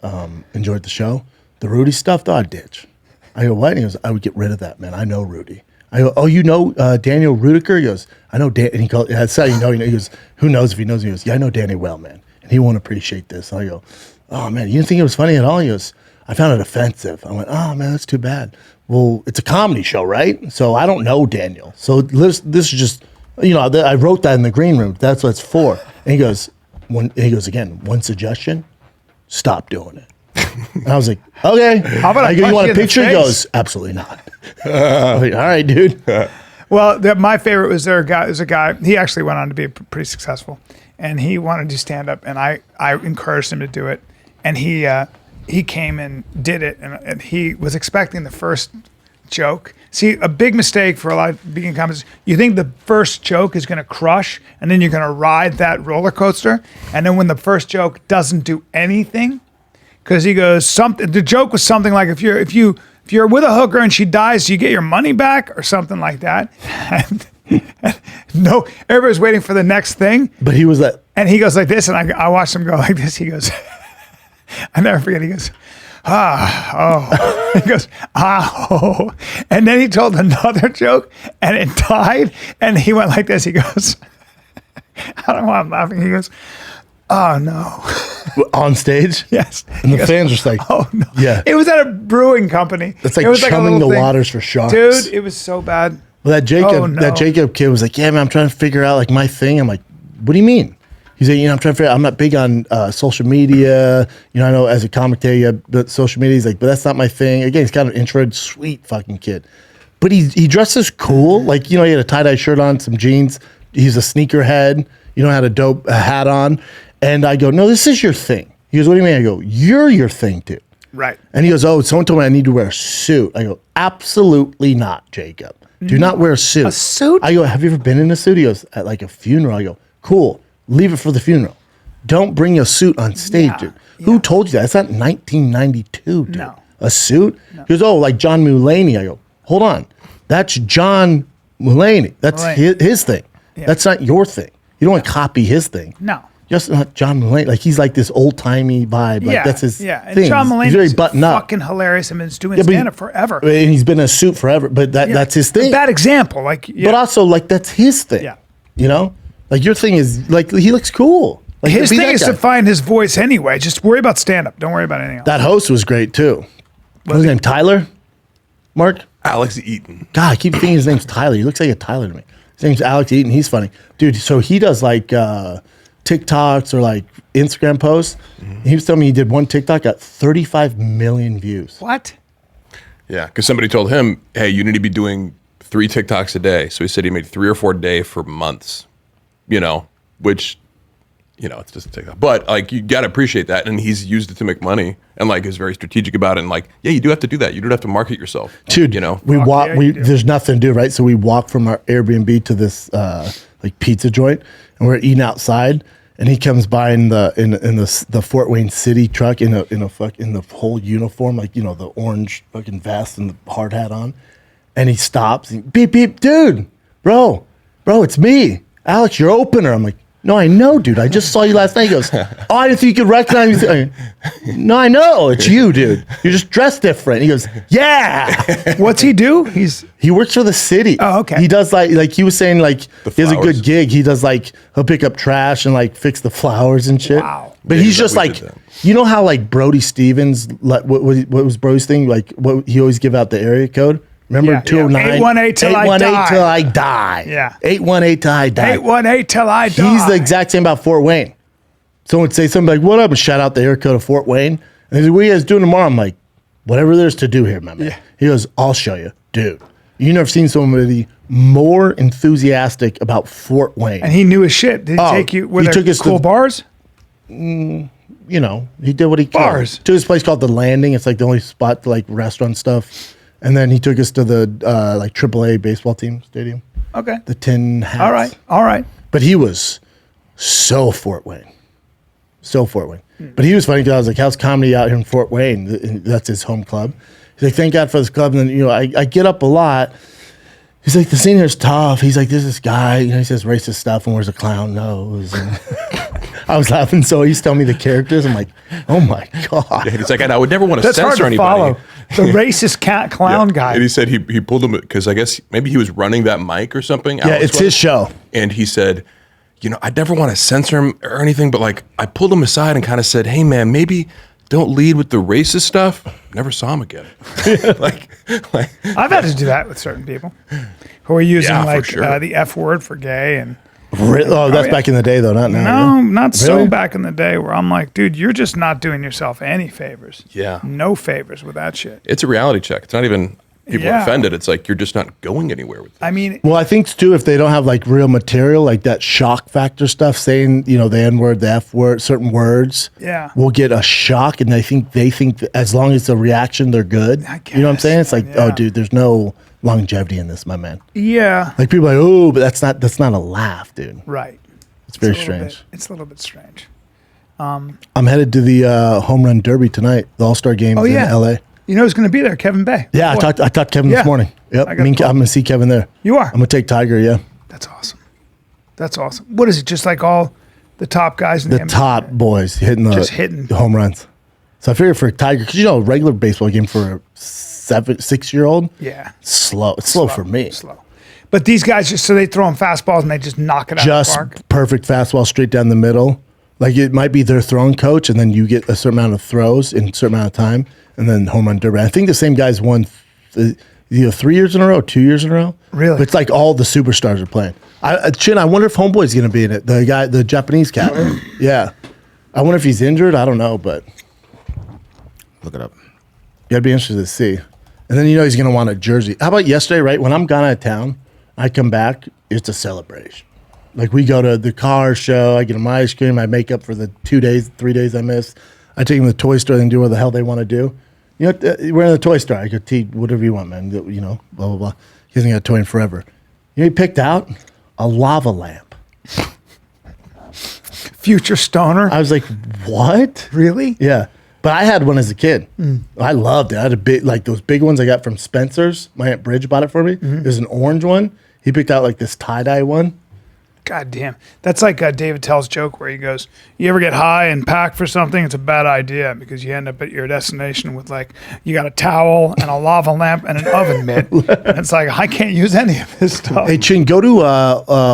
enjoyed the show. The Rudy stuff, though, I'd ditch. I go, what? And he goes, I would get rid of that, man. I know Rudy. I go, oh, you know Daniel Rudiker? He goes, I know Dan. And he called, that's how you know. He goes, who knows if he knows? He goes, yeah, I know Danny well, man. And he won't appreciate this. I go, oh, man, you didn't think it was funny at all? He goes, I found it offensive. I went, oh, man, that's too bad. Well, it's a comedy show, right? So I don't know Daniel. So this is just, I wrote that in the green room. That's what it's for. And he goes, again, one suggestion, stop doing it. And I was like, okay. How about I go, you want a picture? He goes, absolutely not. I was like, all right, dude. Well, my favorite was there's a guy, he actually went on to be pretty successful, and he wanted to stand up, and I encouraged him to do it, and he came and did it, and he was expecting the first joke. See, a big mistake for a lot of beginning comics, you think the first joke is going to crush, and then you're going to ride that roller coaster, and then when the first joke doesn't do anything, because he goes, the joke was something like, if you're with a hooker and she dies, you get your money back or something like that. And no, everybody's waiting for the next thing. But he was that. And he goes like this, and I watched him go like this. He goes, I never forget. He goes, He goes, oh. And then he told another joke, and it died. And he went like this. He goes, I don't know why I'm laughing. He goes, oh no. On stage? Yes. And the fans are just like, oh no. Yeah. It was at a brewing company. It's like it was chumming the waters for sharks. Dude, it was so bad. Well, that Jacob kid was like, yeah, man, I'm trying to figure out like my thing. I'm like, what do you mean? He's like, I'm trying to figure out, I'm not big on social media. I know as a comic day, but social media, he's like, but that's not my thing. Again, he's kind of an introvert, sweet fucking kid. But he dresses cool. Like, he had a tie-dye shirt on, some jeans. He's a sneakerhead. Had a dope hat on. And I go, no, this is your thing. He goes, what do you mean? I go, you're your thing, dude. Right. And he goes, oh, someone told me I need to wear a suit. I go, absolutely not, Jacob. Do not wear a suit. A suit? I go, have you ever been in a suit? He goes, at like a funeral. I go, cool. Leave it for the funeral. Don't bring a suit on stage, dude. Yeah. Who told you that? It's not 1992, dude. No. A suit? No. He goes, oh, like John Mulaney. I go, hold on. That's John Mulaney. That's his thing. Yeah. That's not your thing. You don't want to copy his thing. No. Just not John Mulaney. Like, he's like this old-timey vibe. Like, that's his thing. And John Mulaney's very buttoned up. Fucking hilarious. And been doing stand-up forever. And he's been in a suit forever. But that's his thing. A bad example. But also, like, that's his thing. Yeah. Like, your thing is, like, he looks cool. Like, his thing is to find his voice anyway. Just worry about stand-up. Don't worry about anything else. That host was great, too. What's his name? Tyler? Mark? Alex Eaton. God, I keep thinking his name's Tyler. He looks like a Tyler to me. His name's Alex Eaton. He's funny. Dude, so he does, like, TikToks or, like, Instagram posts. Mm-hmm. He was telling me he did one TikTok, got 35 million views. What? Yeah, because somebody told him, hey, you need to be doing 3 TikToks a day. So he said he made 3 or 4 a day for months. Which, it's just a TikTok. But, like, you got to appreciate that. And he's used it to make money and, like, is very strategic about it. And, like, yeah, you do have to do that. You do have to market yourself. Dude, there's nothing to do, right? So we walk from our Airbnb to this, like, pizza joint, and we're eating outside. and he comes by in the Fort Wayne City truck in the whole uniform, like the orange fucking vest and the hard hat on, and he stops. And beep beep, dude, bro, it's me, Alex, your opener. I'm like, no, I know, dude. I just saw you last night. He goes, oh, I didn't think you could recognize me. No, I know. It's you, dude. You're just dressed different. He goes, yeah. What's he do? He works for the city. Oh, okay. He does like he was saying, like he has a flowers. good gig. He does he'll pick up trash and fix the flowers and shit. Wow. But Yeah, he's that just we did that. you know how Brody Stevens, what was Brody's thing? What he always give out the area code? Remember, Yeah, 209? 818 till I die. till I die. Yeah. 818 till I die. 818 till I die. He's the exact same about Fort Wayne. Someone would say something like, what up? And shout out the area code of Fort Wayne. And he's like, what are you guys doing tomorrow? I'm like, whatever there's to do here, my man. Yeah. He goes, I'll show you. Dude, you never seen somebody more enthusiastic about Fort Wayne. And he knew his shit. Did he take you? Were he there took us cool to- bars? He did what he could. Bars. To this place called The Landing. It's the only spot to restaurant stuff. And then he took us to the AAA baseball team stadium, Okay. the Tin Hats. All right. But he was so Fort Wayne. But he was funny because I was like, how's comedy out here in Fort Wayne? That's his home club. He's like, thank God for this club. And then, I get up a lot. He's like, the scene here's tough. He's like, there's this guy, he says racist stuff and wears a clown nose. And I was laughing. So he's telling me the characters. I'm like, oh my God. And he's like, I would never want to That's hard censor to anybody. follow. The racist clown guy. And he said he pulled him because I guess maybe he was running that mic or something. Yeah, Alex it's was. his show. And he said, I'd never want to censor him or anything, but I pulled him aside and kind of said, hey man, maybe don't lead with the racist stuff. Never saw him again. I've had to do that with certain people who are using Yeah, for sure. the F word for gay and That's back in the day, though, not now. no, not so Really? back in the day where I'm like, dude, you're just not doing yourself any favors. Yeah. No favors with that shit. It's a reality check. It's not even people Yeah. offended. It's like you're just not going anywhere with it. I mean, Well, I think too, if they don't have real material, that shock factor stuff, saying the N word, the F word, certain words, Yeah. will get a shock, and they think that as long as the reaction, they're good. I You know what I'm saying? It's guess, oh, yeah. dude, there's no longevity in this, my man. yeah, People are like, oh, but that's not a laugh, dude. right. It's very a little strange. bit- it's a little bit strange. I'm headed to the home run derby tonight, the All-Star games Oh in yeah, LA. You know who's going to be there? Kevin Bay. Yeah, Boy, I talked to Kevin Yeah. this morning. Yep, I I'm got going told. to see Kevin there. You are. I'm going to take Tiger, yeah. That's awesome. That's awesome. What is it? Just like all the top guys in The the NBA? top boys Just hitting. the home runs. So I figured for Tiger, because a regular baseball game for a 6-year-old, Yeah. slow. It's slow for me. Slow. But these guys so they throw them fastballs and they just knock it out Just of the park. perfect fastball straight down the middle. It might be their throwing coach, and then you get a certain amount of throws in a certain amount of time, and then home run derby. I think the same guys won 3 years in a row, 2 years in a row. Really? But it's all the superstars are playing. I wonder if Homeboy's going to be in it. The Japanese cat. Yeah. I wonder if he's injured. I don't know, but Look it up. you gotta be interested to see. And then he's gonna want a jersey. How about yesterday, right? When I'm gone out of town, I come back, it's a celebration. We go to the car show, I get them ice cream, I make up for the 3 days I missed. I take them to the toy store and do what the hell they want to do. We're in the toy store. I go, T, whatever you want, man. Blah, blah, blah. He hasn't got a toy in forever. He picked out a lava lamp. Future stoner. I was like, what? Really? Yeah. But I had one as a kid. I loved it. I had a big, those big ones I got from Spencer's. My Aunt Bridge bought it for me. There's an orange one. He picked out this tie-dye one. God damn. That's like David Tell's joke where he goes, you ever get high and pack for something? It's a bad idea because you end up at your destination with you got a towel and a lava lamp and an oven mitt. And it's I can't use any of this stuff. Hey, Chin, go to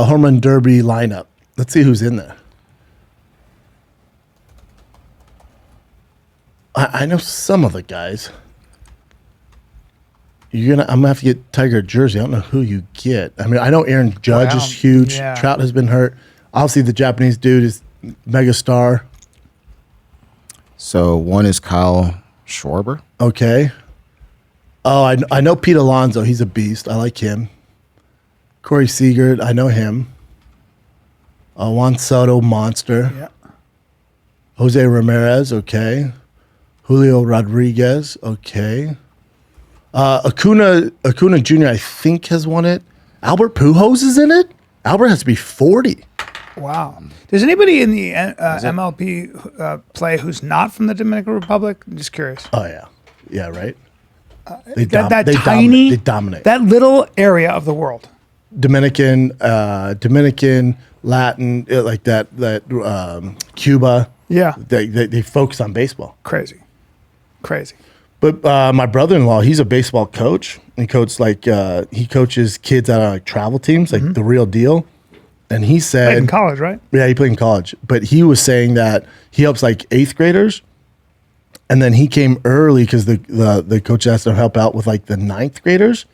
home run derby lineup. Let's see who's in there. I know some of the guys. I'm gonna have to get Tiger a jersey. I don't know who you get. I mean, I know Aaron Judge Wow. is huge. Yeah. Trout has been hurt. Obviously, the Japanese dude is mega star. So one is Kyle Schwarber. Okay. Oh, I know Pete Alonso. He's a beast. I like him. Corey Seager. I know him. Juan Soto, monster. Yeah. Jose Ramirez. Okay. Julio Rodriguez. Okay. Acuna Jr. I think has won it. Albert Pujols is in it. Albert has to be 40. Wow. Does anybody in the MLB play who's not from the Dominican Republic? I'm just curious. Oh yeah, yeah, right. They They dominate. that little area of the world. Dominican, Latin, like that, Cuba. Yeah. They focus on baseball. Crazy. But my brother-in-law, he's a baseball coach. He coaches kids out of like travel teams, like the real deal. And he said, Played in college, right? Yeah, he played in college. But he was saying that he helps like 8th graders. And then he came early because the coach asked him to help out with like the 9th graders.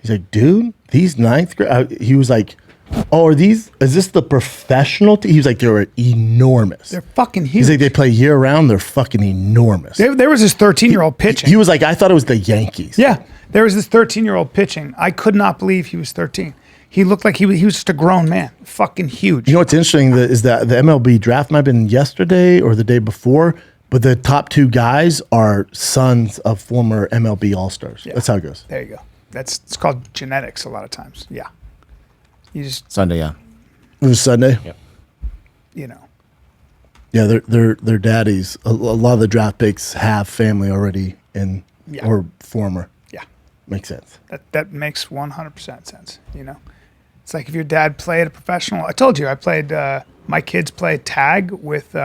He's like, dude, these 9th graders. He was like, oh, is this the professional team? He was like, they were enormous. They're fucking huge. He's like, they play year round. They're fucking enormous. There was this 13-year-old pitching. He was like, I thought it was the Yankees. Yeah. There was this 13-year-old pitching. I could not believe he was 13. He looked like he was just a grown man. Fucking huge. You know what's interesting is that the MLB draft might have been yesterday or the day before, but the top 2 guys are sons of former MLB All-Stars. Yeah. That's how it goes. There you go. It's called genetics a lot of times. Yeah. You just, Sunday, yeah. It was Sunday. Yep. you know. Yeah, their daddies. A lot of the draft picks have family already Yeah. or former. Yeah. Makes sense. That makes 100% sense, you know. It's like if your dad played a professional. I told you I played. My kids played tag with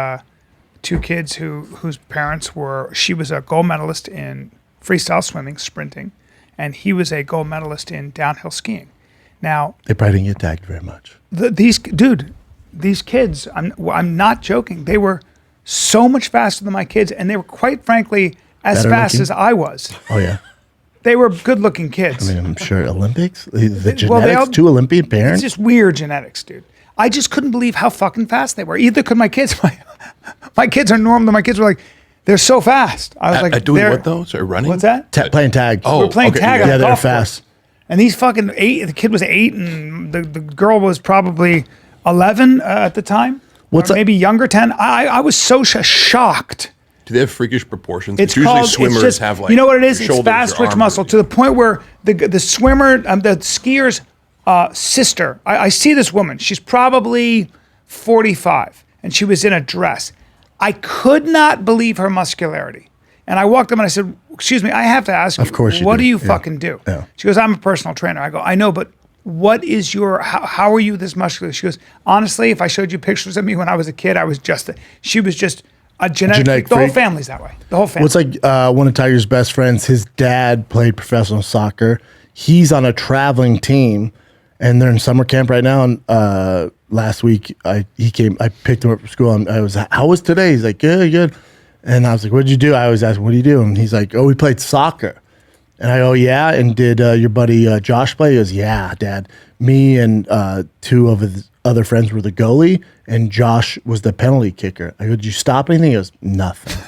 2 kids whose parents were. She was a gold medalist in freestyle swimming, sprinting, and he was a gold medalist in downhill skiing. Now They probably didn't get tagged very much. these kids. I'm not joking. They were so much faster than my kids, and they were quite frankly as Better fast looking? as I was. Oh yeah. They were good-looking kids. I mean, I'm sure Olympics. The genetics, Well, they all- 2 Olympian parents. It's just weird genetics, dude. I just couldn't believe how fucking fast they were. Either could my kids. My kids are normal. My kids were like, they're so fast. I was like, doing they're- what though? Sorry, running? What's that? Playing tag. Oh, We're playing okay, tag. yeah. on Yeah, a they're golf fast. course. And these fucking 8. The kid was 8, and the girl was probably 11 at the time. What's or that- maybe younger, 10. I was so shocked. Do they have freakish proportions? It's usually called. swimmers It's just, have like you know what it is? It's shoulders fast or twitch arm muscle movement. to the point where the swimmer, the skier's sister. I see this woman. She's probably 45, and she was in a dress. I could not believe her muscularity. And I walked up and I said, "Excuse me, I have to ask you. Of course you what do. do you Yeah. fucking do?" Yeah. She goes, "I'm a personal trainer." I go, "I know, but what is your? How are you this muscular?" She goes, "Honestly, if I showed you pictures of me when I was a kid, I was just. She was just." A genetic the whole freak. family's that way. The whole family. What's like one of Tiger's best friends, his dad played professional soccer. He's on a traveling team, and they're in summer camp right now. And last week, I picked him up from school, and I was, how was today? He's like, good. And I was like, what'd you do? I always ask, what do you do? And he's like, oh, we played soccer. And I go, yeah. And did your buddy Josh play? He goes, yeah, Dad. Me and 2 of his other friends were the goalie, and Josh was the penalty kicker. I go, did you stop anything? He goes, nothing.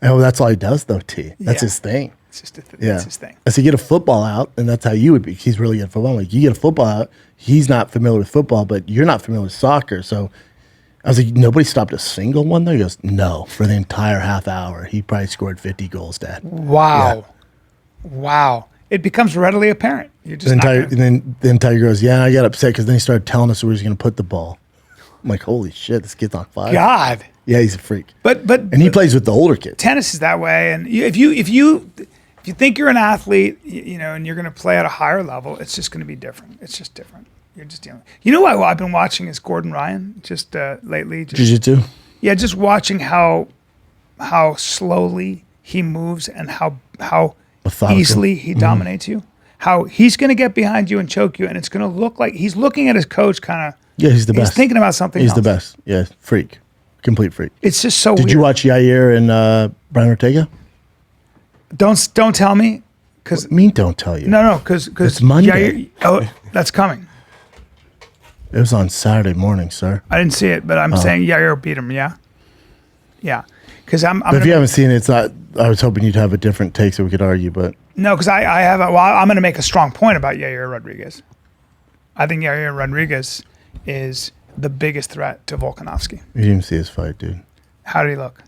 I go, that's all he does, though, T. That's Yeah. his thing. It's just Yeah. that's his thing. I said, get a football out, and that's how you would be. He's really good at football. I'm like, you get a football out. He's not familiar with football, but you're not familiar with soccer. So I was like, nobody stopped a single one there? He goes, no. For the entire half hour, he probably scored 50 goals, Dad. Wow. Wow. It becomes readily apparent. You're just And then Tiger goes, yeah, I got upset because then he started telling us where he was going to put the ball. I'm like, holy shit, this kid's on fire. God. Yeah, he's a freak. But And he plays with the older kids. tennis is that way. And if you think you're an athlete, you know, and you're going to play at a higher level, it's just going to be different. It's just different. You're just dealing. You know what I've been watching is Gordon Ryan just lately. Just, Jiu-jitsu? yeah, just watching how slowly he moves and how Methodical. easily he dominates you. How he's going to get behind you and choke you, and it's going to look like he's looking at his coach kind of. Yeah, he's the best. He's thinking about something He's else. the best. Yeah, freak. Complete freak. It's just so Did weird. you watch Yair and Bryan Ortega? Don't tell me, because What do you mean don't tell you? no, because It's Monday. That's coming. It was on Saturday morning, sir. I didn't see it, but I'm saying Yair beat him. Yeah, because I'm. But if you haven't seen it, it's not. I was hoping you'd have a different take so we could argue, but No, because I have. I'm going to make a strong point about Yair Rodriguez. I think Yair Rodriguez is the biggest threat to Volkanovski. you didn't even see his fight, dude. How did he look?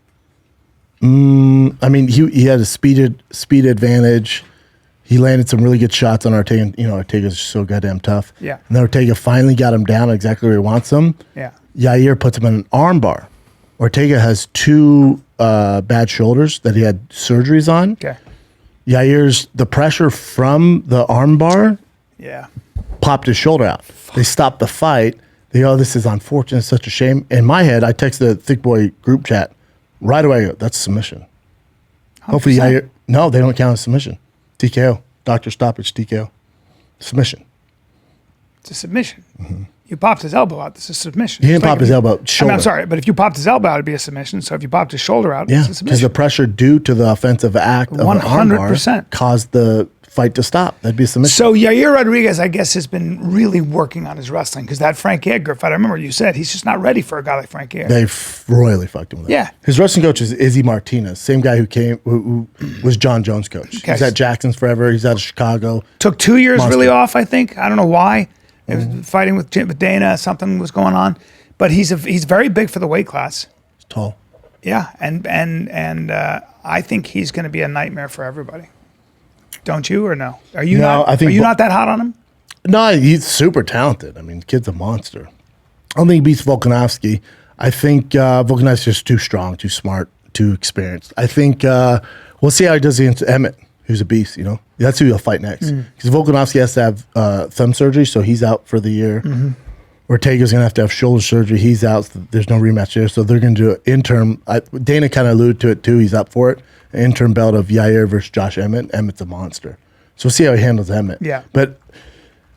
I mean, he had a speed advantage. He landed some really good shots on Ortega. And, Ortega's so goddamn tough. Yeah. And then Ortega finally got him down exactly where he wants him. Yeah. Yair puts him in an arm bar. Ortega has 2 bad shoulders that he had surgeries on. Okay. Yair's, the pressure from the arm bar Yeah. popped his shoulder out. They stopped the fight. They go, this is unfortunate, such a shame. In my head, I texted the Thick Boy group chat right away. I go, that's submission. 100%. Hopefully Yair, no, they don't count as submission. TKO, doctor stoppage, TKO, submission. It's a submission. You popped his elbow out. This is a submission. He didn't It's pop his elbow, shoulder. I'm sorry, but if you popped his elbow out, it'd be a submission. So if you popped his shoulder out, Yeah, it's a because submission. the pressure due to the offensive act of the arm bar 100%. caused the fight to stop. That'd be a submission. So Yair Rodriguez, I guess, has been really working on his wrestling because that Frank Edgar fight, I remember you said he's just not ready for a guy like Frank Edgar. They royally fucked him with that. Yeah. His wrestling coach is Izzy Martinez, same guy who was John Jones' coach. Okay. He's at Jackson's forever. He's out of Chicago. Took 2 years Monster. really off, I think. I don't know why. It was fighting with Dana, something was going on. But he's very big for the weight class. He's tall. Yeah, and I think he's going to be a nightmare for everybody. Don't you or no? Are you No, not? I think are you not that hot on him? No, he's super talented. I mean, the kid's a monster. I don't think he beats Volkanovski. I think Volkanovski's just too strong, too smart, too experienced. I think we'll see how he does against Emmett, who's a beast, That's who he'll fight next. Because Volkanovski has to have thumb surgery, so he's out for the year. Ortega's going to have shoulder surgery. He's out. So there's no rematch there. So they're going to do an interim. Dana kind of alluded to it, too. He's up for it. An interim belt of Yair versus Josh Emmett. Emmett's a monster. So we'll see how he handles Emmett. Yeah. But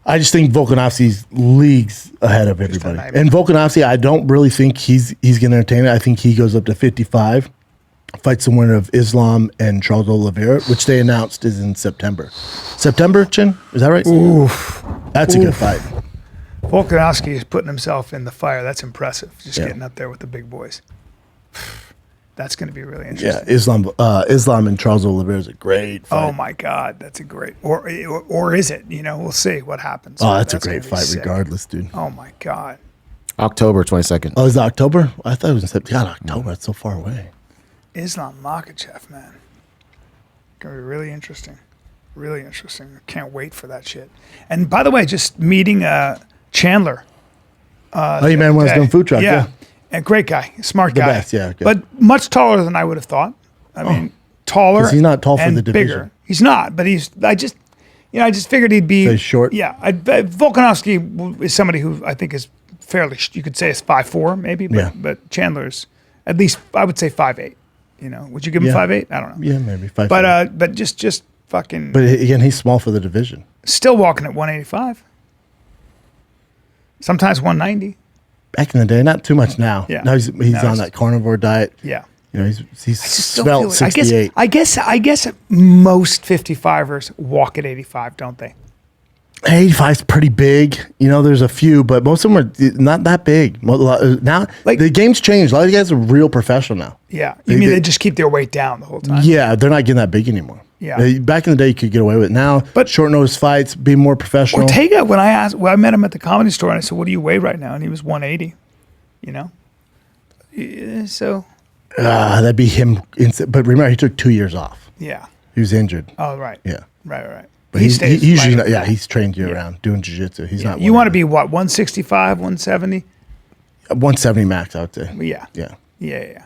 I just think Volkanovski's leagues ahead of everybody. nightmare. And Volkanovski, I don't really think he's going to entertain it. I think he goes up to 55. Fights the winner of Islam and Charles Oliveira, which they announced is in September. September, Chin? Is that right? Oof. That's a good fight. Volkanovski is putting himself in the fire. That's impressive. Just Yeah. getting up there with the big boys. That's going to be really Yeah, interesting. Islam and Charles Oliveira is a great fight. Oh my God, that's a great. Or is it? We'll see what happens. Oh, that's a gonna great be fight sick. regardless, dude. Oh my God. October 22nd. Oh, is it October? I thought it was in September. God, October. That's so far away. Islam Makhachev, man. Gonna be really interesting. Really interesting. I can't wait for that shit. And by the way, just meeting Chandler. Oh, you man was doing food truck. Yeah. A great guy, smart The guy. best, yeah, good. But much taller than I would have thought. I mean, taller. 'Cause he's not tall for and the division. bigger. He's not, but I just figured he'd be So he's short? Yeah, Volkanovski is somebody who I think is fairly. You could say is 5'4", maybe. But, Yeah. but Chandler's at least I would say 5'8". Would you give him Yeah. 5'8"? I don't know. Yeah, maybe 5. But just fucking But again, he's small for the division. still walking at 185. Sometimes 190. Back in the day, not too much now. Yeah. Now he's Now on it's- that carnivore diet. Yeah. He's I just don't svelte feel it. 68. I guess most 55ers walk at 85, don't they? 85 is pretty big. There's a few, but most of them are not that big. Now, the game's changed. A lot of guys are real professional now. Yeah. You mean they just keep their weight down the whole time? Yeah, they're not getting that big anymore. Yeah. Back in the day, you could get away with it. Now, But- short notice fights, be more professional. Ortega, when I met him at the Comedy Store, and I said, "What do you weigh right now?" And he was 180. Yeah, so That'd be him. But remember, he took 2 years off. yeah. He was injured. Oh right. Yeah. Right. But He he's stays usually right not, on that. he's trained year round doing jiu-jitsu. He's not. You want to be what? 165, 170? 170 max, I would say. Yeah. Yeah. Yeah.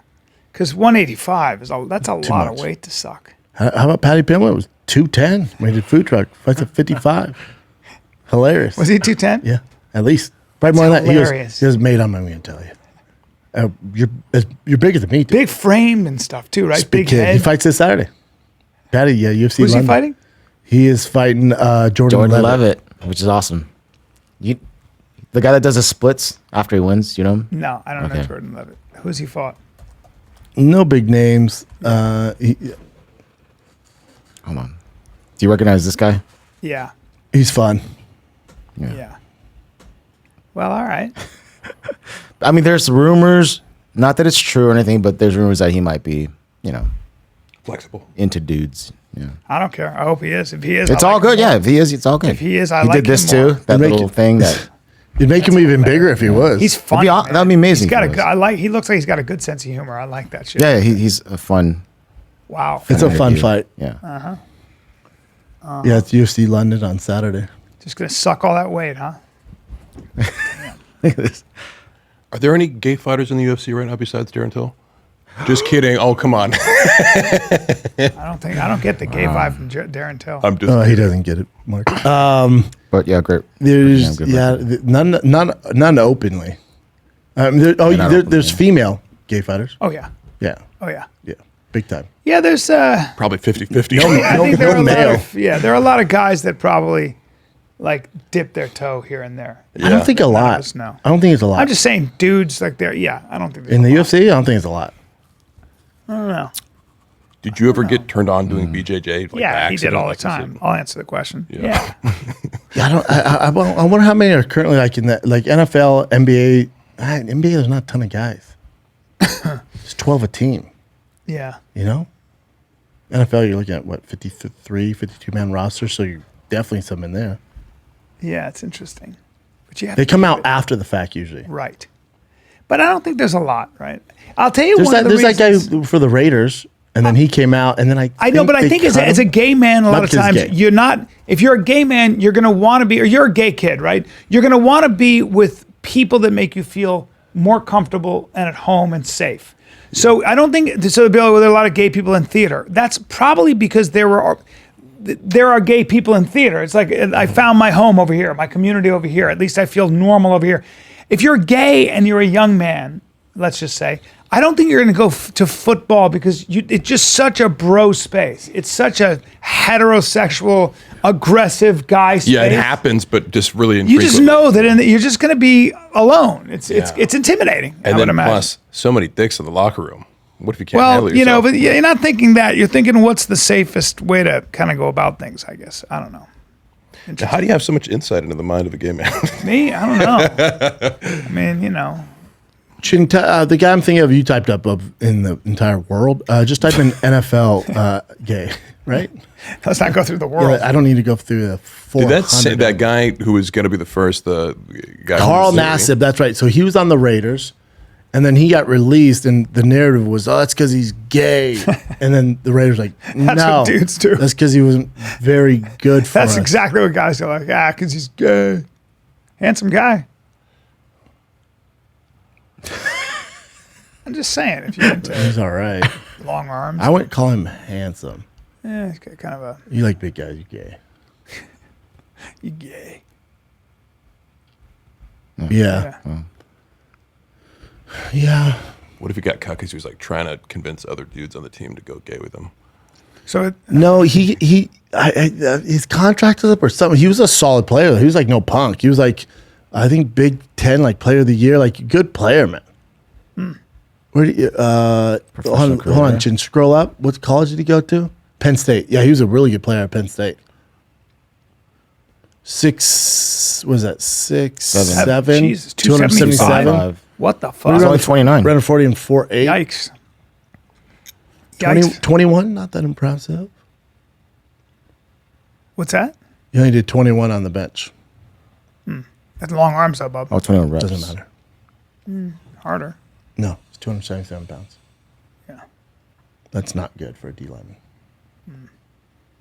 Because 185 that's a lot much. of weight to suck. How about Patty Pimlet? It was 210. Made a food truck. Fights at 55. Hilarious. Was he 210? Yeah, at least. Probably more than that. hilarious. He goes, mate, I'm not going to tell you. You're bigger than me, dude. Big frame and stuff too, right? Just Big kid. head. He fights this Saturday. Patty, yeah, UFC Who's he London. fighting? He is fighting Jordan Levitt. Levitt, which is awesome. The guy that does the splits after he wins, you know him? No, I don't know Okay. Jordan Levitt. Who's he fought? No big names. Hold on. Do you recognize this guy? Yeah. He's fun. Yeah. Well, all right. I mean, there's rumors, not that it's true or anything, but there's rumors that he might be, Flexible. into dudes. Yeah. I don't care. I hope he is. If he is, It's I all like good. him more. Yeah, if he is, it's all good. If he is, I he like did this him more. too. That Make little it- thing that. You'd make him even bigger if he was. He's funny. that'd be amazing He's got if he was. he looks like he's got a good sense of humor. I like that shit. Yeah, he's a fun. Wow. It's a fun dude. fight. Yeah. Yeah, it's UFC London on Saturday. Just gonna suck all that weight, huh? Look at this. Are there any gay fighters in the UFC right now besides Darren Till? Just kidding. Oh, come on. I don't get the gay vibe from Darren Till. I'm just. Oh, he doesn't get it, Mark. But yeah, great. There's good none openly. There's female gay fighters. Oh yeah. Yeah, Oh yeah. yeah, big time. Yeah, there's Probably 50-50. I think there are a lot male. there are a lot of guys that probably like dip their toe here and there. I don't think a lot. us know. I don't think it's a lot. I'm just saying, dudes like they're I don't think in the a lot. UFC. I don't think it's a lot. I don't know. Did you ever get turned on doing BJJ? Like, Yeah, by he did accident, all the like you said? time. I'll answer the question. Yeah. Yeah, I wonder how many are currently like in that, like NFL, NBA. NBA, there's not a ton of guys. It's 12 a team. Yeah. You know, NFL, you're looking at what 53, 52 man roster. So you're definitely some in there. Yeah, it's interesting. But you have They to come keep out it after the fact usually. right. But I don't think there's a lot, right? I'll tell you There's one that, of the there's that reasons. guy for the Raiders, and then he came out, and then I know, but I they think as cut a him. gay man, a lot Not of because times he's gay. you're not. If you're a gay man, you're going to want to be, or you're a gay kid, right? You're going to want to be with people that make you feel more comfortable and at home and safe. So I don't think so. There are a lot of gay people in theater. That's probably because there are gay people in theater. It's like I found my home over here, my community over here. At least I feel normal over here. If you're gay and you're a young man, let's just say, I don't think you're going to go to football because it's just such a bro space. It's such a heterosexual, aggressive guy space. Yeah, it happens, but just really You just infrequently. know that you're just going to be alone. It's intimidating. And I would then imagine. plus, so many dicks in the locker room. What if you can't Well, handle you know, yourself? but you're not thinking that. You're thinking what's the safest way to kind of go about things, I guess. I don't know. How do you have so much insight into the mind of a gay man? Me? I don't know. I mean, you know. The guy I'm thinking of, you typed up of in the entire world. Just type in NFL gay, right? Let's not go through the world. Yeah, I don't need to go through the 400. Did that guy who was going to be the first, the guy who Carl was suing- Nassib, that's right. So he was on the Raiders, and then he got released, and the narrative was, oh, that's because he's gay. And then the Raiders were like, no. what dudes do. That's because he wasn't very good for That's us. exactly what guys are like. Because he's gay. Handsome guy. I'm just saying, if you're into He's all right. long arms. I wouldn't call him handsome. Yeah, he's got kind of a You like big guys, you gay. you gay. Yeah. Yeah. What if he got cut because he was like trying to convince other dudes on the team to go gay with him? So No, his contract was up or something. He was a solid player. He was like no punk. He was like, I think Big Ten like player of the year, like good player, man. Where do you, hold on, Chin, scroll up. What college did he go to? Penn State. Yeah, he was a really good player at Penn State. Seven? Jesus, 277. what the He fuck? He's only 29. Ran a 40 and 4.8. Yikes. 20, 21, not that impressive. What's that? He only did 21 on the bench. That's long arms though, bub. Oh, 21 reps. Doesn't matter. Harder. No, it's 277 pounds. Yeah. That's not good for a D lineman.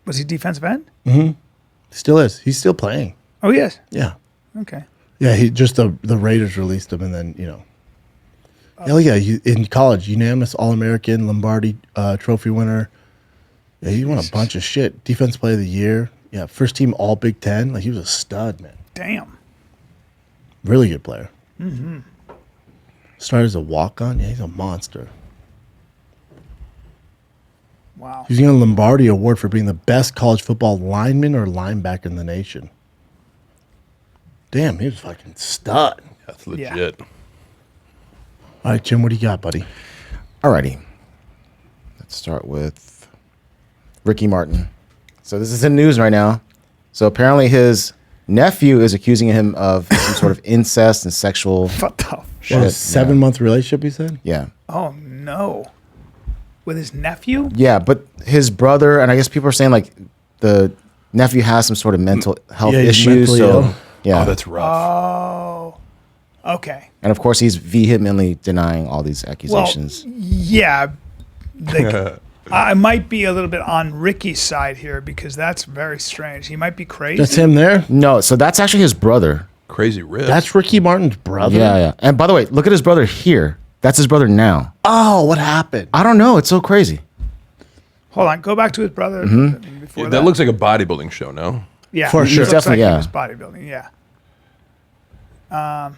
Was he defensive end? Still is. He's still playing. Oh, yes. Yeah. Okay. Yeah, he just the Raiders released him, and then hell yeah, in college, unanimous All-American, Lombardi Trophy winner. Yeah, he won a bunch of shit. Defense Player of the Year. Yeah, first team All Big Ten. Like he was a stud, man. Damn. Really good player. Started as a walk-on. Yeah, he's a monster. Wow. He's getting a Lombardi Award for being the best college football lineman or linebacker in the nation. Damn, he was fucking stud. That's legit. All right, Jim, what do you got, buddy? Alrighty. Let's start with Ricky Martin. So this is in news right now. So apparently his nephew is accusing him of some sort of incest and sexual What the? shit. What, a 7-month relationship, he said? Yeah. Oh, no. With his nephew? Yeah, but his brother, and I guess people are saying like the nephew has some sort of mental health Yeah, he's issues. mentally So ill. yeah. Oh, that's rough. Oh. Okay. And of course he's vehemently denying all these Well, accusations. yeah. Like, I might be a little bit on Ricky's side here because that's very strange. He might be crazy. That's him there. No, so that's actually his brother. Crazy rib. That's Ricky Martin's brother. Yeah. And by the way, look at his brother here. That's his brother now. Oh, what happened? I don't know. It's so crazy. Hold on, go back to his brother before that looks like a bodybuilding show, no? yeah, for he sure. looks Definitely, like yeah. he was bodybuilding. Yeah.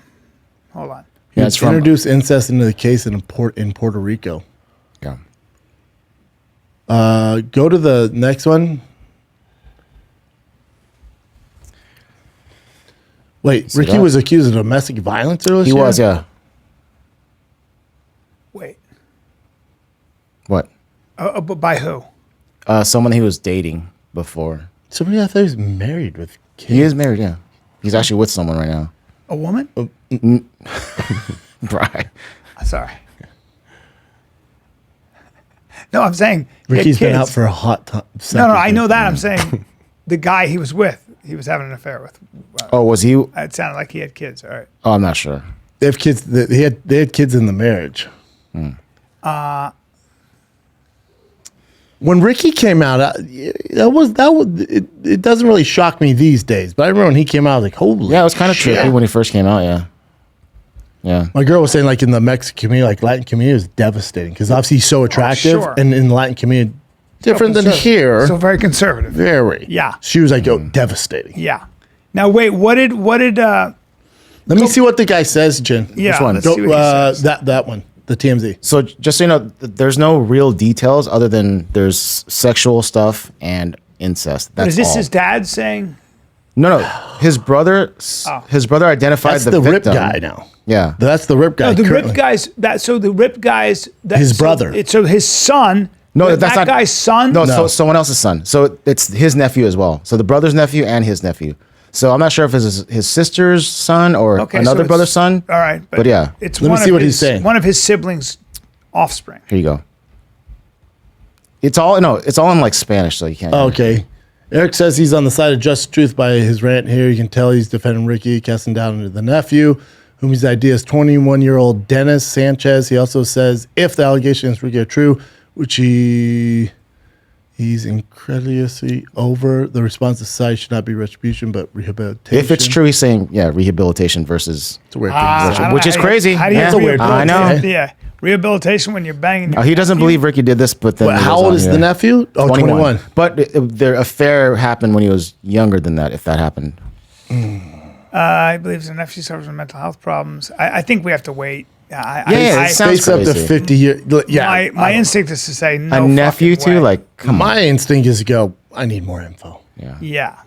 Hold on. Yeah, it's from Introduced incest into the case in Puerto Rico. Yeah. Go to the next one. Wait, See Ricky that? was accused of domestic violence earlier. He was, yeah. Wait. What? But by who? Someone he was dating before. Somebody I thought he was married with kids. He is married, yeah. He's actually with someone right now. A woman? Right. Sorry. No, I'm saying he had Ricky's been kids. out for a hot time. No, I know that. I'm saying the guy he was with, he was having an affair with. Oh, was he? It sounded like he had kids. All right. Oh, I'm not sure. They have kids. They had kids in the marriage. When Ricky came out, it doesn't really shock me these days. But I remember when he came out, I was like, holy. Yeah, it was kind of shit. trippy when he first came out, yeah. Yeah. My girl was saying, like, in the Mexican community, like, Latin community is devastating because obviously he's so attractive. sure. And in the Latin community, different than Conservative. here. So very conservative. Very. Yeah. She was like, oh, devastating. Yeah. Now wait, what did Let me see what the guy says, Jen. yeah, Which one? let's see what he says. That one, the TMZ. So just so you know, there's no real details other than there's sexual stuff and incest. That's Is this all. his dad saying? No. His brother identified That's the the rip victim. guy now. Yeah. That's the rip guy. No, the currently. rip guys. The rip guys. His brother. So his son. No, that that's not guy's son. No, No. So someone else's son. So it's his nephew as well. So the brother's nephew and his nephew. So I'm not sure if it's his sister's son or Okay, so another it's- brother's son. All right, But yeah. it's Let me one see of what his, he's saying. One of his siblings' offspring. Here you go. It's all in like Spanish, so you can't. Okay. Eric says he's on the side of just truth by his rant here. You can tell he's defending Ricky, casting down into the nephew, whom his idea is 21-year-old Dennis Sanchez. He also says if the allegations Ricky are true, which he's incredulously over, the response to society should not be retribution, but rehabilitation. If it's true, he's saying rehabilitation versus. It's a weird thing. I don't Which know is how crazy. How do you Yeah. It's a weird I know. thing. Yeah, rehabilitation when you're banging. He doesn't believe Ricky did this, but then But he how goes old on is here. the nephew? Oh, 21. But their affair happened when he was younger than that. If that happened, I believe his nephew suffers from mental health problems. I think we have to wait. Yeah, it sounds Space up to crazy. 50 years. Yeah. My instinct is to say no. a nephew fucking too. way. Like, come on. My instinct is to go, I need more info. Yeah.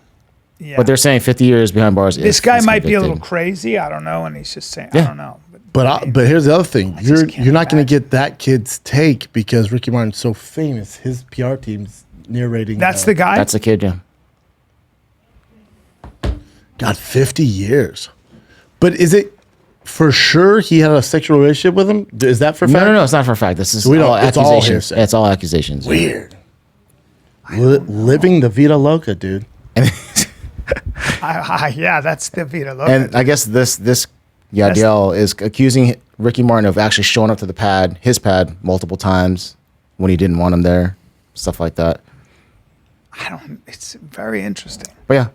But they're saying 50 years behind bars. This if guy he's might be a little convicted. crazy. I don't know, and he's just saying I Yeah. don't know. But But here's the other thing. just can't You're not going to imagine. get that kid's take because Ricky Martin's so famous. His PR team's narrating. that's the guy. That's the kid, yeah. God, 50 years. But is it for sure he had a sexual relationship with him? Is that for fact? No, it's not for a fact. This is We don't- all it's all accusations. hearsay. Yeah, it's all accusations. Weird. Living the Vida Loca, dude. Yeah, that's the Vita Loca. And I guess this Yadiel is accusing Ricky Martin of actually showing up to his pad multiple times when he didn't want him there, stuff like that. I don't. It's very interesting. But yeah,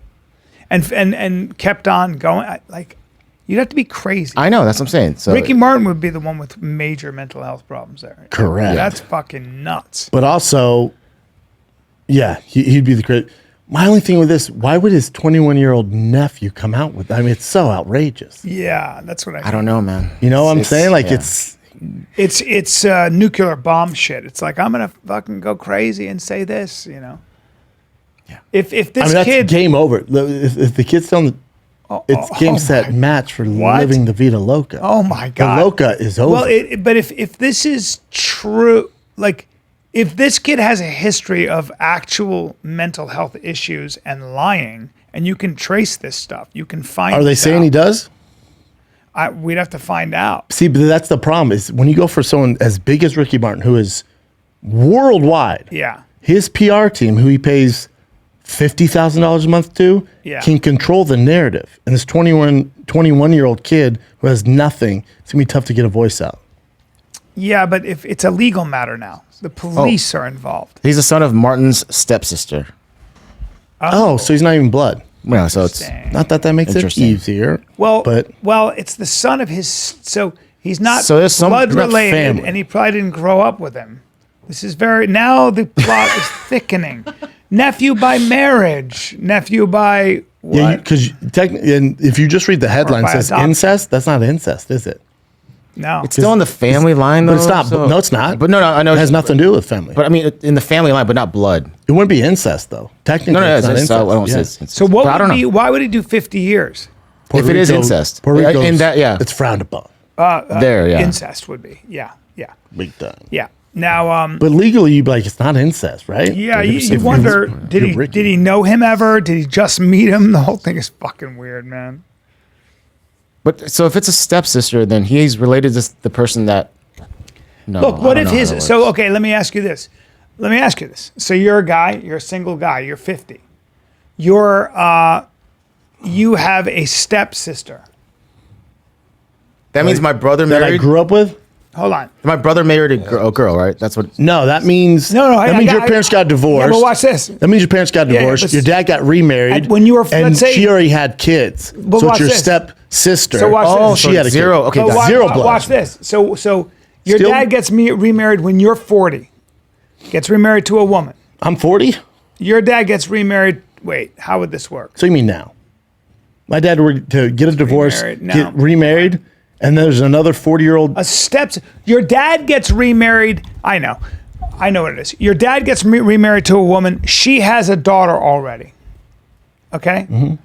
And kept on going. Like you'd have to be crazy. I know that's what I'm saying. So Ricky Martin would be the one with major mental health problems there. Correct. That's fucking nuts. But also, yeah, he'd be the crazy. My only thing with this, why would his 21-year-old nephew come out with? I mean, it's so outrageous. Yeah, that's what I don't know, man. You know what I'm It's- saying? Like, yeah. It's nuclear bomb shit. It's like I'm gonna fucking go crazy and say this. You know. Yeah. If I this mean, that's kid. game over. If the kid's telling it's game, set, my- match for What? living the Vida Loca. Oh my god. The Loca is over. Well, but if this is true, like if this kid has a history of actual mental health issues and lying, and you can trace this stuff, you can find. Are they this saying out. he does? We'd have to find out. See, but that's the problem is when you go for someone as big as Ricky Martin, who is worldwide, Yeah. his PR team, who he pays $50,000 a month to, Yeah. can control the narrative. And this 21-year-old kid who has nothing, it's going to be tough to get a voice out. Yeah, but if it's a legal matter now, the police are involved. He's the son of Martin's stepsister. Oh, so he's not even blood. Yeah, so it's Interesting. Not that makes it Interesting. easier. Well, but it's the son of his. So he's not So there's some- blood not related, family. and he probably didn't grow up with him. This is now the plot is thickening. Nephew by marriage, nephew by what? yeah, because technically, and if you just read the headline, it by says adoption. incest. That's not incest, is it? No, It's still in the family line, though. But it's not. so- No, it's not. But no, I know It has nothing to do with family. But I mean, in the family line, but not blood. It wouldn't be incest, though. Technically, No, it's not it's, incest. I don't say Yeah. it's incest. so what But I would don't know. be? Why would he do 50 years? Puerto If it is Rico- incest. Puerto Yeah, Rico's, in that, yeah. it's frowned upon. There, yeah. Incest would be. Yeah. Big time. Yeah. Now, But legally, you'd be like, it's not incest, right? yeah, Like, you, if you it's- wonder, if did you're he Ricky. did he know him ever? Did he just meet him? The whole thing is fucking weird, man. But so if it's a stepsister, then he's related to the person that. No, Look, I what don't if know how his? that So works. okay, let me ask you this. So you're a guy. You're a single guy. You're 50. You have a stepsister. That means my brother that I married. grew up with? Hold on. My brother married a girl, right? That's what. No, that means that means your parents got divorced. Yeah, but watch this. That means your parents got Yeah, divorced. but Your dad got remarried. And when you were- and let's say- she already had kids. But So watch it's your this. stepsister. So watch oh, this. she had a Zero. kid. Okay, But got watch, zero blood. watch this. So your Still- dad gets remarried when you're 40. Gets remarried to a woman. I'm 40. Your dad gets remarried. Wait, how would this work? So you mean now? My dad were to get a divorce, remarried now. get remarried, and there's another 40-year-old. Your dad gets remarried. I know what it is. Your dad gets remarried to a woman. She has a daughter already. Okay. Mm-hmm.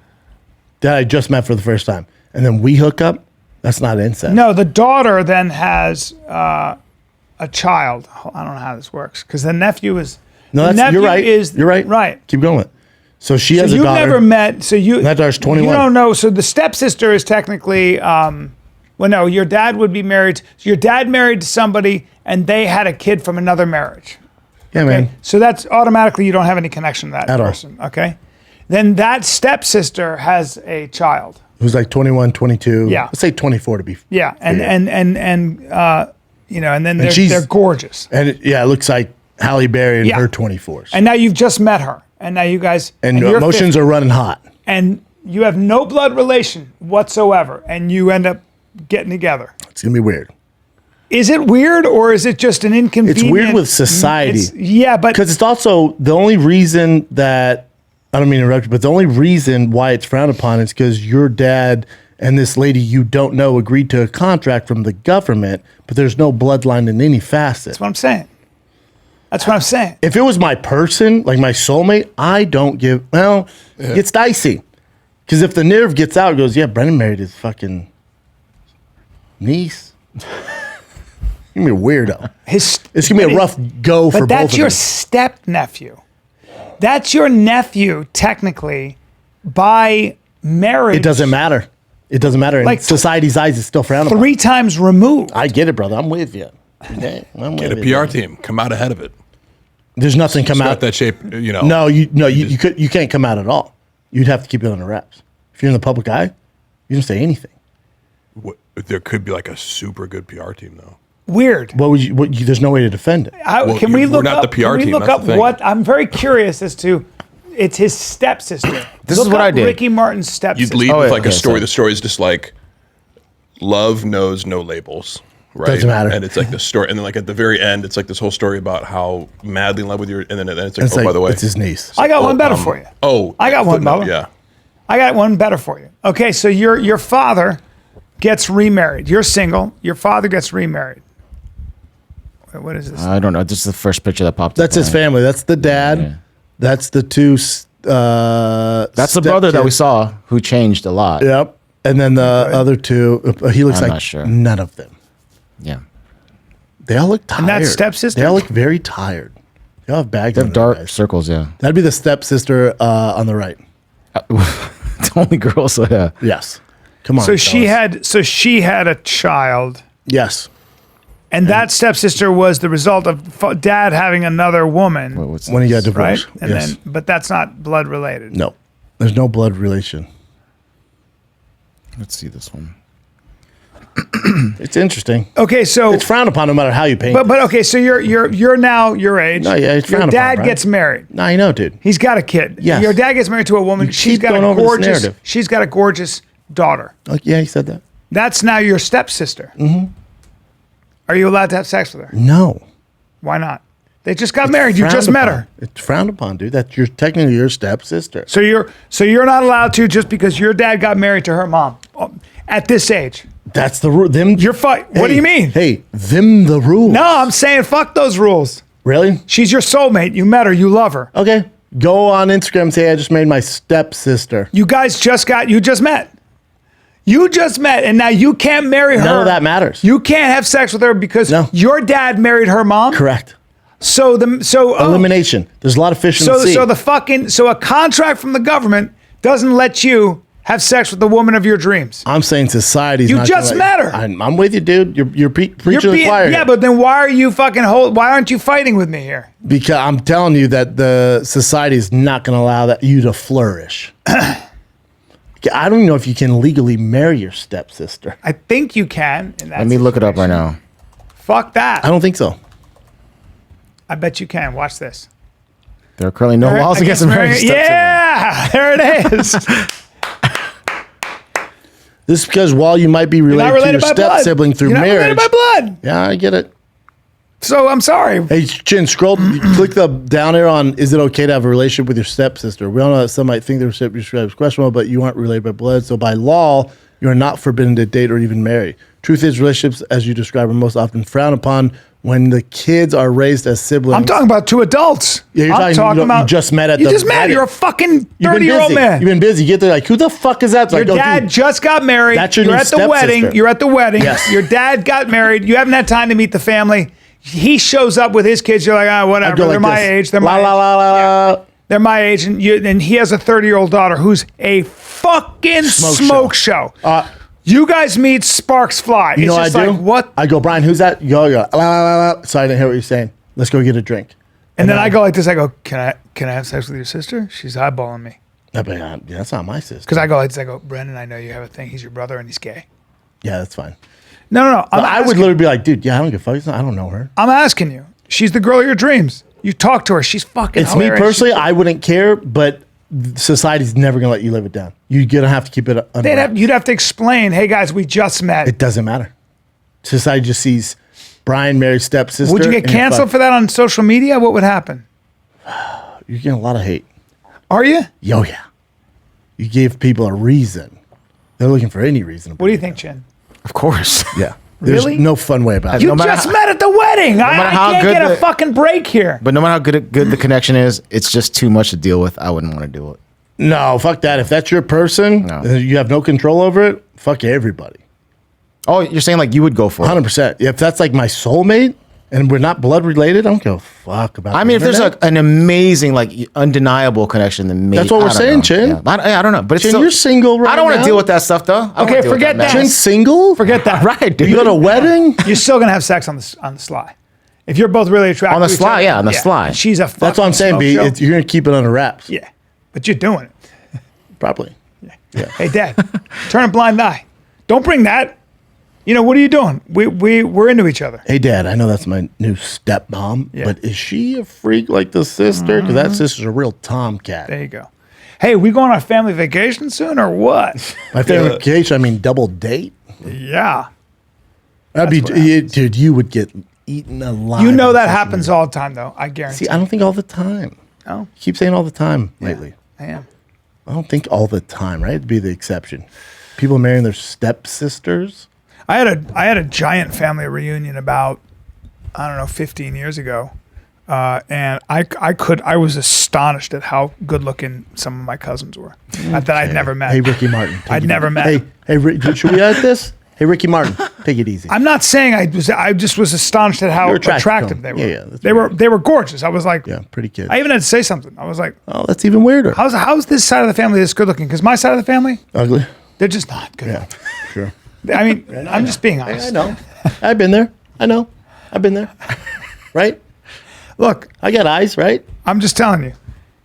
That I just met for the first time, and then we hook up. That's not incest. No, the daughter then has a child. I don't know how this works because the nephew is. no, the that's, you're nephew right. Is, you're right. Right. Keep going. So she has So a you've daughter. never met. So you. that daughter's 21. You don't know. So the stepsister is technically. Well, no, your dad would be married. Your dad married somebody, and they had a kid from another marriage. Yeah, Okay, man. so that's automatically you don't have any connection to that At all. person. Okay, then that stepsister has a child. Who's like 21, 22. Yeah. Let's say 24 to be. Yeah, and fair. and then they're she's- gorgeous. And it looks like Halle Berry in Yeah. her 24s. And now you've just met her, and now you guys And you're emotions 50, are running hot. and you have no blood relation whatsoever, and you end up getting together. It's going to be weird. Is it weird, or is it just an inconvenience? It's weird with society. Yeah, but Because it's also the only reason that, I don't mean to interrupt you, but the only reason why it's frowned upon is because your dad and this lady you don't know agreed to a contract from the government, but there's no bloodline in any facet. that's what I'm saying. That's what I'm saying. If it was my person, like my soulmate, I don't give, well, it gets dicey. Because if the nerve gets out, it goes, yeah, Brendan married his fucking niece. You're going to be a weirdo. It's going to be a rough go for But both that's of your them. step nephew. That's your nephew, technically, by marriage. It doesn't matter. It doesn't matter. In Like, society's eyes, it's still frowned upon. 3 times removed. I get it, brother. I'm with you. Okay, I'm Get a with you. PR team. Come out ahead of it. There's nothing come Start out. that shape. You know. No, you can't come out at all. You'd have to keep it on the wraps. If you're in the public eye, you don't say anything. There could be like a super good PR team though. Weird. There's no way to defend it. Well, Can we we're look not up? the PR can we team, look that's up the thing. what? I'm very curious as to. It's his stepsister. This Look is what up I did. Ricky Martin's stepsister. You'd lead Oh, with yeah, like a okay, story. sorry. The story is just like love knows no labels, right? Doesn't matter. And it's like the story, and then like at the very end, it's like this whole story about how madly in love with your, and then it's like, It's oh, like, by the way, it's his niece. I got one better for you. Oh, I got one, footnote, Bubba. Yeah. I got one better for you. Okay, so your father gets remarried. You're single. Your father gets remarried. Wait, what is this? I don't know. This is the first picture that popped up. That's his right? family. That's the dad. Yeah. That's the two. That's the brother that we saw who changed a lot. Yep. And then the other two. He looks I'm like not sure. none of them. Yeah. They all look tired. And that's stepsister? They all look very tired. They all have bags. They on have their dark eyes. circles, yeah. That'd be the stepsister on the right. It's only girls, so yeah. Yes. Come on. so she fellas. had a child, Yes. and that stepsister was the result of dad having another woman, What's When he got this? right? divorced. And yes. then, but that's not blood related. No. There's no blood relation. Let's see this one. It's interesting. Okay, so It's frowned upon no matter how you paint. but okay, so you're now your age. No, yeah, it's your frowned dad upon, gets married. No, I know, dude. He's got a kid. Yes. Your dad gets married to a woman. You keep going over this narrative. She's got a gorgeous daughter. Like, yeah, he said that. That's now your stepsister. Mm-hmm. Are you allowed to have sex with her? No. Why not? They just got married. You just met her. It's frowned upon, dude. That's technically your stepsister. So you're not allowed to just because your dad got married to her mom at this age. That's the rule. Them. You're what do you mean? Hey, them the rules. No, I'm saying fuck those rules. Really? She's your soulmate. You met her. You love her. Okay. Go on Instagram and say I just made my stepsister. You guys just met. You just met, and now you can't marry her. None of that matters. You can't have sex with her because No. your dad married her mom. Correct. So Elimination. There's a lot of fish in the sea. So a contract from the government doesn't let you have sex with the woman of your dreams. I'm saying society's You not just gonna let met her. I'm with you, dude. You're preaching to the choir. Yeah, here. but then why are you why aren't you fighting with me here? Because I'm telling you that the society is not going to allow you to flourish. I don't even know if you can legally marry your stepsister. I think you can. Let me look it up right now. Fuck that. I don't think so. I bet you can. Watch this. There are currently no laws against marriage. Yeah, there it is. This is because while you might be related, to your step sibling through You're not marriage, related by blood. Yeah, I get it. So I'm sorry. Hey, Chin, scroll, click the down arrow on. Is it okay to have a relationship with your stepsister? We all know that some might think the relationship is questionable, but you aren't related by blood. So by law, you are not forbidden to date or even marry. Truth is, relationships, as you describe, are most often frowned upon when the kids are raised as siblings. I'm talking about two adults. Yeah, you're I'm talking about you just met at you the just met. wedding. You're a fucking You've been 30-year-old busy. man. You've been busy. You get there like, who the fuck is that? It's Your like, dad dude, just got married. That's your You're new at the wedding. stepsister. You're at the wedding. Yes. Your dad got married. You haven't had time to meet the family. He shows up with his kids. You're like, whatever. go They're like my this. age. They're La, my la, age. la, la, Yeah. la. They're my age, and he has a 30-year-old daughter who's a fucking smoke show. You guys meet, sparks fly. You know what just I do? like, what? I go, Bryan, who's that? You go, la, la, la, la. Sorry, I didn't hear what you're saying. Let's go get a drink. And then I go like this. I go, can I have sex with your sister? She's eyeballing me. Yeah, that's not my sister. Because I go like this. I go, Brendan, I know you have a thing. He's your brother and he's gay. Yeah, that's fine. No. I would literally be like, dude, yeah, I don't give a fuck. I don't know her. I'm asking you. She's the girl of your dreams. You talk to her. She's fucking It's me hilarious. personally. I wouldn't care, but society's never gonna let you live it down. You're gonna have to keep it under wraps. You'd have to explain, hey guys, we just met. It doesn't matter. Society just sees Bryan married stepsister. Would you get and you're canceled fucked. for that on social media? What would happen? You're getting a lot of hate. Are you? Yo, yeah. You gave people a reason. They're looking for any reason. What do you think, Chin? Of course. Yeah. There's Really? no fun way about it. You No matter just how- met at the wedding. matter I how can't good get a the- fucking break here. But no matter how good the connection is, it's just too much to deal with. I wouldn't want to do it. No, fuck that. If that's your person, No. and you have no control over it, fuck everybody. Oh, you're saying like you would go for it? 100%. If that's like my soulmate and we're not blood related, I don't give a fuck about I the mean, if there's internet. like an amazing, like undeniable connection, then maybe That's what we're I don't saying, know. Chin. Yeah. I don't know, but it's Chin, still, you're single right I don't want now? to deal with that stuff though. I don't Okay, wanna deal with forget that. Chin mess. single? Forget that. Right, dude. You go to a wedding? You're still gonna have sex on the sly. If you're both really attracted On the to each sly, other, yeah, on the sly. She's a fucking That's what I'm saying, smoke B. show. You're going to keep it under wraps. Yeah, but you're doing it. Probably. Hey, Dad, turn a blind eye. Don't bring that. You know, what are you doing? We're into each other. Hey, Dad, I know that's my new stepmom, Yeah. but is she a freak like the sister? Because that sister's a real tomcat. There you go. Hey, we going on a family vacation soon or what? My favorite vacation, I mean, double date. Yeah. That'd That's what be, dude, you would get eaten alive. You know on that social happens media. all the time, though. I guarantee. See, I don't think all the time. No, You keep saying all the time lately. I am. I don't think all the time, right? It'd be the exception. People marrying their stepsisters. I had a giant family reunion about, I don't know, 15 years ago. And I was astonished at how good looking some of my cousins were that I'd never met. Hey, Ricky Martin. take I'd it never easy. met. Hey, should we edit this? Hey, Ricky Martin, take it easy. I'm not saying I just was astonished at how You're attracted to attractive them. they were. Yeah, that's They were gorgeous. I was like, Yeah, pretty kids. I even had to say something. I was like, Oh, that's even weirder. how's this side of the family this good looking? Because my side of the family, Ugly. they're just not good. Yeah, sure. I mean, I'm just being honest. I know. I've been there. I know. I've been there. Right? Look, I got eyes, right? I'm just telling you,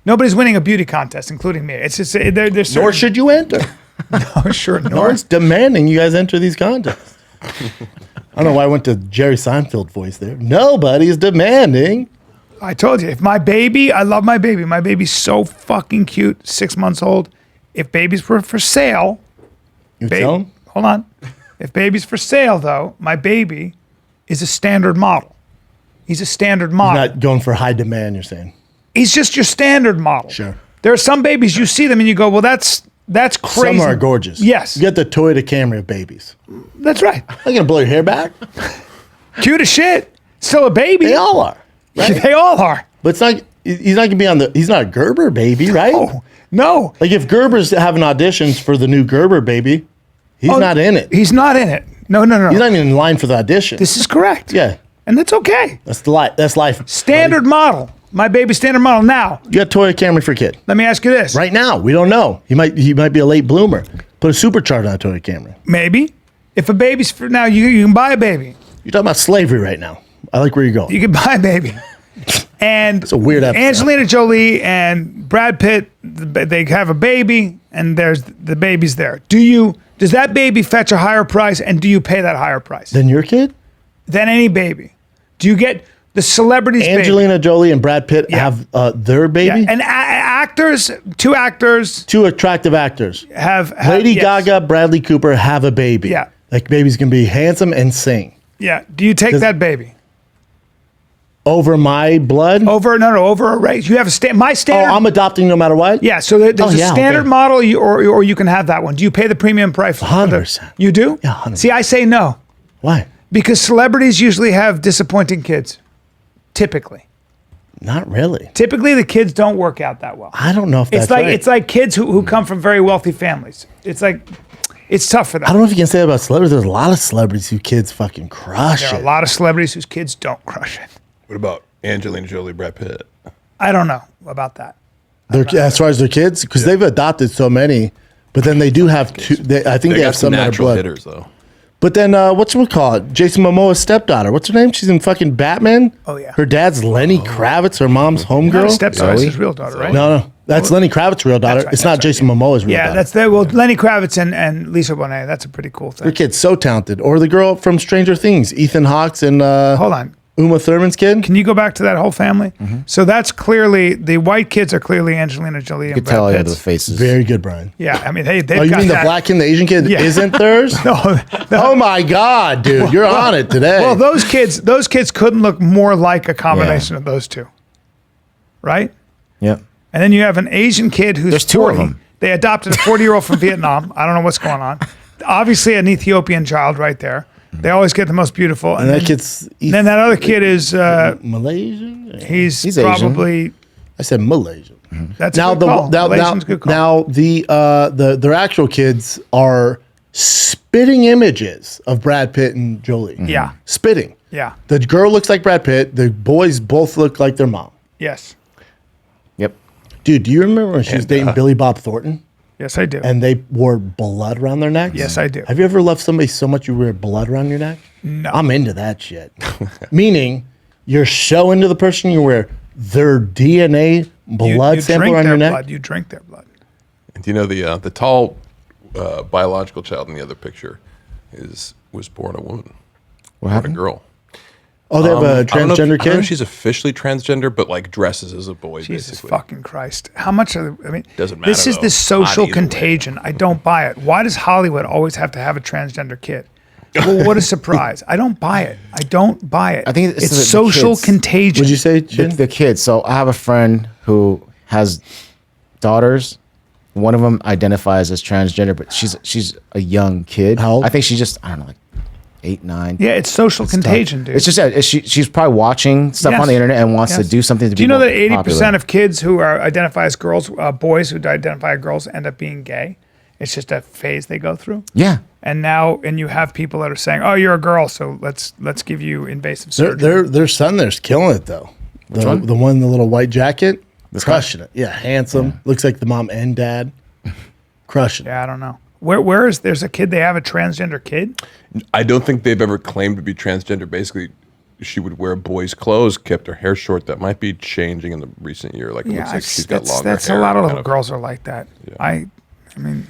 nobody's winning a beauty contest, including me. It's just they're Nor should you enter. Oh, sure, Nor it's demanding you guys enter these contests. I don't know why I went to Jerry Seinfeld voice there. Nobody's demanding. I told you, if my baby, I love my baby. My baby's so fucking cute, 6 months old. If babies were for sale, You tell him? hold on. If baby's for sale, though, my baby is a standard model. He's a standard model. Not going for high demand, you're saying. He's just your standard model. Sure. There are some babies, you see them and you go, well, that's crazy. Some are gorgeous. Yes. You got the Toyota Camry of babies. That's right. I'm going to blow your hair back. Cute as shit. Still a baby. They all are. Right? They all are. But it's not, he's not going to be on the, he's not a Gerber baby, right? Oh, no. Like if Gerber's having auditions for the new Gerber baby, he's not in it. He's not in it. No. He's not even in line for the audition. This is correct. Yeah. And that's okay. That's the life. That's life. Standard model. My baby's standard model. Now, You got Toyota Camry for a kid. let me ask you this. Right now, we don't know. He might be a late bloomer. Put a supercharger on a Toyota Camry. Maybe. If a baby's for now, you can buy a baby. You're talking about slavery right now. I like where you're going. You can buy a baby. And It's a weird episode. Angelina Jolie and Brad Pitt, they have a baby, and there's the baby's there. Does that baby fetch a higher price, and do you pay that higher price Then your kid? than any baby? Do you get the celebrities' Angelina Jolie and Brad Pitt have their baby? baby? Yeah. And actors, two actors Two attractive actors. have Lady yes. Gaga, Bradley Cooper have a baby. Yeah. Like baby's going to be handsome and sing. Yeah. Do you take that baby Over my blood? over a race? You have my Oh, standard. I'm adopting no matter what? Yeah, so there's a standard okay. model, or you can have that one. Do you pay the premium price? for the- 100%. You do? Yeah, 100%. See, I say no Why? because celebrities usually have disappointing kids. Typically, Not really. the kids don't work out that well. I don't know if that's right. It's like kids who come from very wealthy families. It's tough for them. I don't know if you can say that about celebrities. There's a lot of celebrities who kids fucking crush There are it. a lot of celebrities whose kids don't crush it. What about Angelina Jolie, Brad Pitt? I don't know about that. As far as their kids, because they've adopted so many, but then they do have two. I think they have got some some that are natural blood. hitters though. But then what's we call it? Jason Momoa's stepdaughter. What's her name? She's in fucking Batman. Oh, yeah. Her dad's Lenny Kravitz. Her mom's Not a homegirl. stepdaughter, it's Zoe? his real daughter, right? No, that's Lenny Kravitz's real daughter. That's right, It's not that's right, Jason Momoa's real Yeah, daughter. that's there. Well, Lenny Kravitz and Lisa Bonet. That's a pretty cool thing. Her kid's so talented. Or the girl from Stranger Things, Ethan Hawke's and Hold on. Uma Thurman's kid. Can you go back to that whole family? So that's clearly the white kids are clearly Angelina Jolie and You could tell Brad you Pitt. the faces. Very good, Brian. Yeah, I mean they've Oh, you got mean the that. black kid and the Asian kid Yeah. isn't theirs? No, Oh my God, dude, you're on it today. well, those kids couldn't look more like a combination of those two, right? Yep. And then you have an Asian kid who's There's two of 40. them. They adopted a 40-year-old from Vietnam. I don't know what's going on. Obviously, an Ethiopian child right there. They always get the most beautiful. and that then, kid's then that other kid is Malaysian. he's Asian. probably I said Malaysian. that's Now a good call. Malaysian's a good call. now the their actual kids are spitting images of Brad Pitt and Jolie. Yeah. Spitting. Yeah. The girl looks like Brad Pitt. The boys both look like their mom. Yes. Yep. Dude, do you remember when she was dating Billy Bob Thornton Yes, I do. and they wore blood around their necks? Yes, I do. Have you ever loved somebody so much you wear blood around your neck? No. I'm into that shit. Meaning, you're so into the person you wear their DNA blood you sample drink around their your neck. blood. You drink their blood. And do you know the tall biological child in the other picture was born a woman, What born a happened? girl. Oh, they have a I don't know if- transgender I don't know kid? if she's officially transgender, but like dresses as a boy. Jesus basically. fucking Christ. How much are I mean, Doesn't this matter, is though. this social Not either way. contagion. I don't buy it. Why does Hollywood always have to have a transgender kid? Well, what a surprise. I don't buy it. I don't buy it. I think it's the social kids. contagion. Would you say, The, Chin? the kids. So I have a friend who has daughters. One of them identifies as transgender, but she's a young kid. How old? I think she just I don't know, like 8, 9. Yeah, it's social contagion, dude. It's just that she's probably watching stuff Yes. on the internet and wants to Yes. do something to Do you be know more that 80% popular. of kids who are identify as girls, boys who identify as girls, end up being gay? It's just a phase they go through. Yeah. And you have people that are saying, "Oh, you're a girl, so let's give you invasive surgery." Their son there's killing it though. one? The one in the little white jacket, crushing it. Yeah, handsome. Looks like the mom and dad. Crushing it. Yeah, I don't know. Where is there's a kid? They have a transgender kid. I don't think they've ever claimed to be transgender. Basically, she would wear boys' clothes, kept her hair short. That might be changing in the recent year. Like it looks like she's got longer that's hair. a lot of kind little girls are like that. Yeah. I mean,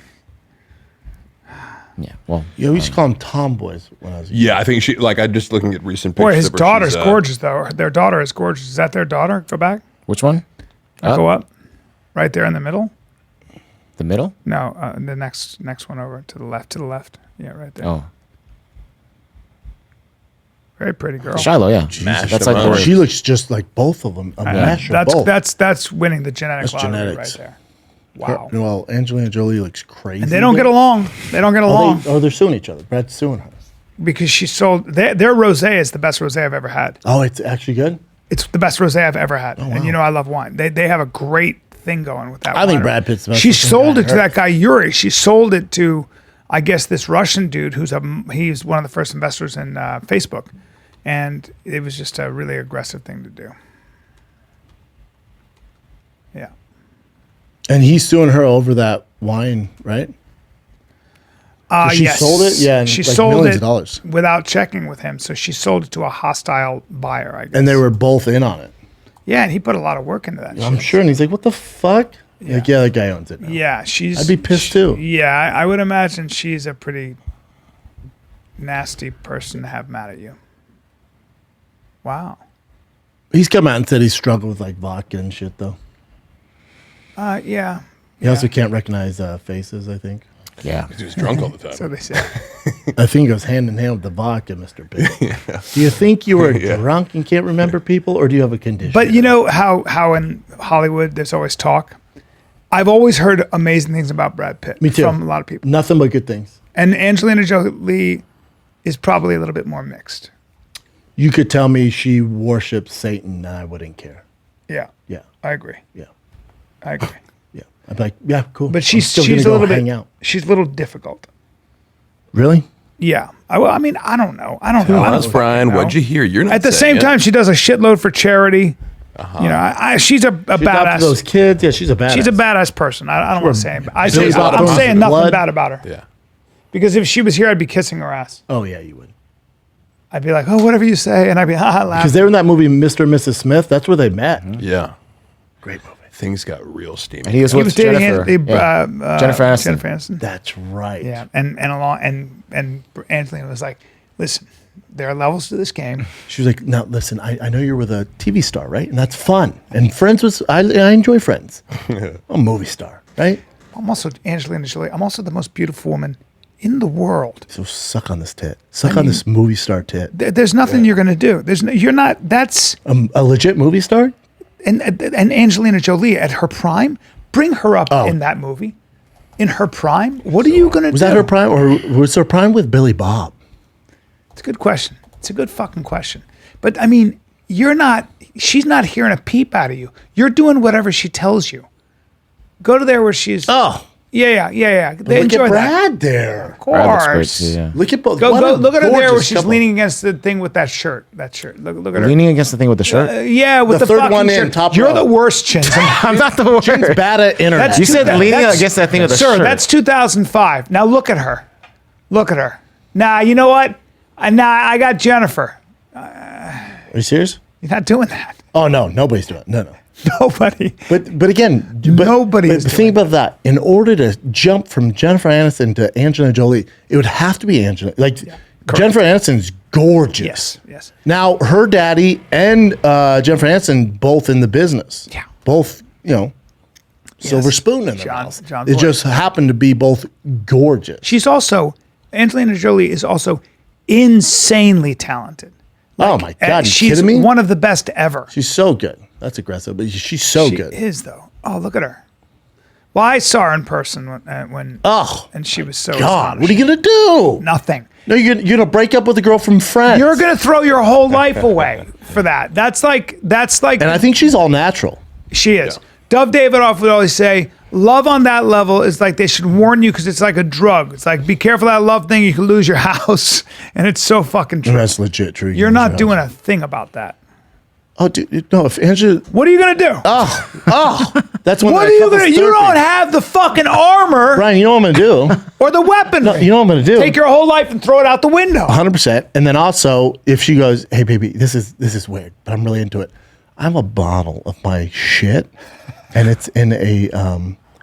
Yeah. Well, You used to call them tomboys when I was. Yeah, I think she like. I'm just looking at recent pictures. Boy, his of her. daughter's She's, gorgeous though. Their daughter is gorgeous. Is that their daughter? Go back. which one? Go up. Right there in the middle. The middle? No, the next one over to the left. To the left. Yeah, right there. Oh, Very pretty girl. Shiloh. Yeah. Mashed That's them like up. the- She looks just like both of them. A mash of both. That's winning the genetic That's lottery genetics. right there. Wow. Well, Angelina Jolie looks crazy. And they don't get along. They don't get along They're suing each other. Brad's suing her. because she sold their rosé is the best rosé I've ever had. Oh, it's actually good. It's the best rosé I've ever had. And you know I love wine. They have a great thing going with that. I think winery. Brad Pitt's the best She looking sold guy it to on that earth. guy Yuri. She sold it to, I guess, this Russian dude he's one of the first investors in Facebook, and it was just a really aggressive thing to do. Yeah. And he's suing her over that wine, right? She Yes. sold it? Yeah, and she like sold millions it of dollars. without checking with him. So she sold it to a hostile buyer, I guess. And they were both in on it. Yeah, and he put a lot of work into that. I'm shit. sure. And he's like, what the fuck? Like, yeah, that guy owns it now. Yeah, I'd be pissed too. Yeah, I would imagine she's a pretty nasty person to have mad at you. Wow. He's come out and said he struggled with like vodka and shit, though. Yeah. He also can't recognize faces, I think. Yeah. He was drunk all the time. So they say. I think it goes hand in hand with the vodka, Mr. Big. Do you think you were drunk and can't remember people, or do you have a condition? But you know how in Hollywood there's always talk? I've always heard amazing things about Brad Pitt. Me too. From a lot of people. Nothing but good things. And Angelina Jolie is probably a little bit more mixed. You could tell me she worships Satan, and I wouldn't care. Yeah. Yeah, I agree. yeah, I agree. yeah. I'd be like, yeah, cool. But I'm she's still gonna a go little hang bit out. she's a little difficult. Really? Yeah. I mean, I don't know. I don't know. I don't Honest, Brian, fucking know. what'd you hear? You're not At the saying same it. time, she does a shitload for charity. You know, she's a She's out badass. for those kids. Yeah, she's a badass. She's a badass person. I don't want to say it. I'm Billy Bob saying Thornton's nothing blood. bad about her. Yeah. Because if she was here, I'd be kissing her ass. Oh yeah, you would. I'd be like, oh, whatever you say, and I'd be Because laughing. they were in that movie, Mr. and Mrs. Smith. That's where they met. Yeah. Great movie. Things got real steamy. And he was He with was dating Jennifer. Jennifer Aniston. Jennifer Aniston. That's right. Yeah, and Angelina was like, listen, there are levels to this game. She was like, "Now listen, I know you're with a TV star, right? And that's fun. And Friends was I enjoy Friends. I'm a movie star, right? I'm also Angelina Jolie. I'm also the most beautiful woman in the world. So suck on this tit. Suck on this movie star tit. There's nothing you're gonna do. You're not. That's A legit movie star? and Angelina Jolie at her prime. Bring her up in that movie. In her prime, what are you gonna do? Was that her prime, or was her prime with Billy Bob? It's a good question. It's a good fucking question. But I mean, she's not hearing a peep out of you. You're doing whatever she tells you. Go to there where she's. Oh, Yeah. They look enjoy at that. Brad there. Of Brad looks great course. too, yeah. Look at both. Go What a look at her there where gorgeous she's couple. leaning against the thing with that shirt. Look at her. Leaning against the thing with the shirt. Yeah, with The the, third fucking one in, shirt. top You're row. the worst, Chins. I'm not the worst. It's bad at internet. That's You said leaning that's- against that thing with the Sir, shirt. that's 2005. Now look at her. Look at her. Nah, you know what? I got Jennifer. Are you serious? You're not doing that. Oh no, nobody's doing it. No. Nobody. But again, Nobody But is think doing about that. In order to jump from Jennifer Aniston to Angelina Jolie, it would have to be Angelina. Like Jennifer Aniston's gorgeous. Yes. Now her daddy and Jennifer Aniston both in the business. Yeah. Both, silver spoon in their John- mouth. John It Boyd. just happened to be both gorgeous. She's also Angelina Jolie is also insanely talented. Oh my God! You she's kidding me? one of the best ever. She's so good. That's aggressive, but she's so She good. is though. Oh, look at her. Well, I saw her in person when Oh and she was so God! What are astonishing. you gonna do? Nothing. No, you're gonna break up with a girl from Friends. You're gonna throw your whole life away for that. That's like and I think she's all natural. she is. Dove Davidoff would always say, love on that level is like they should warn you because it's like a drug. It's like, be careful that love thing, you can lose your house. And it's so fucking true. That's legit true. You're not doing a thing about that. Oh, dude, no. If Angela, What are you gonna do? that's when. What that are you couple's gonna? You don't therapy. have the fucking armor Brian, you know what I'm gonna do? or the weaponry. You know what I'm gonna do? Take your whole life and throw it out the window. 100%. And then also, if she goes, "Hey, baby, this is weird, but I'm really into it," I have a bottle of my shit, and it's in a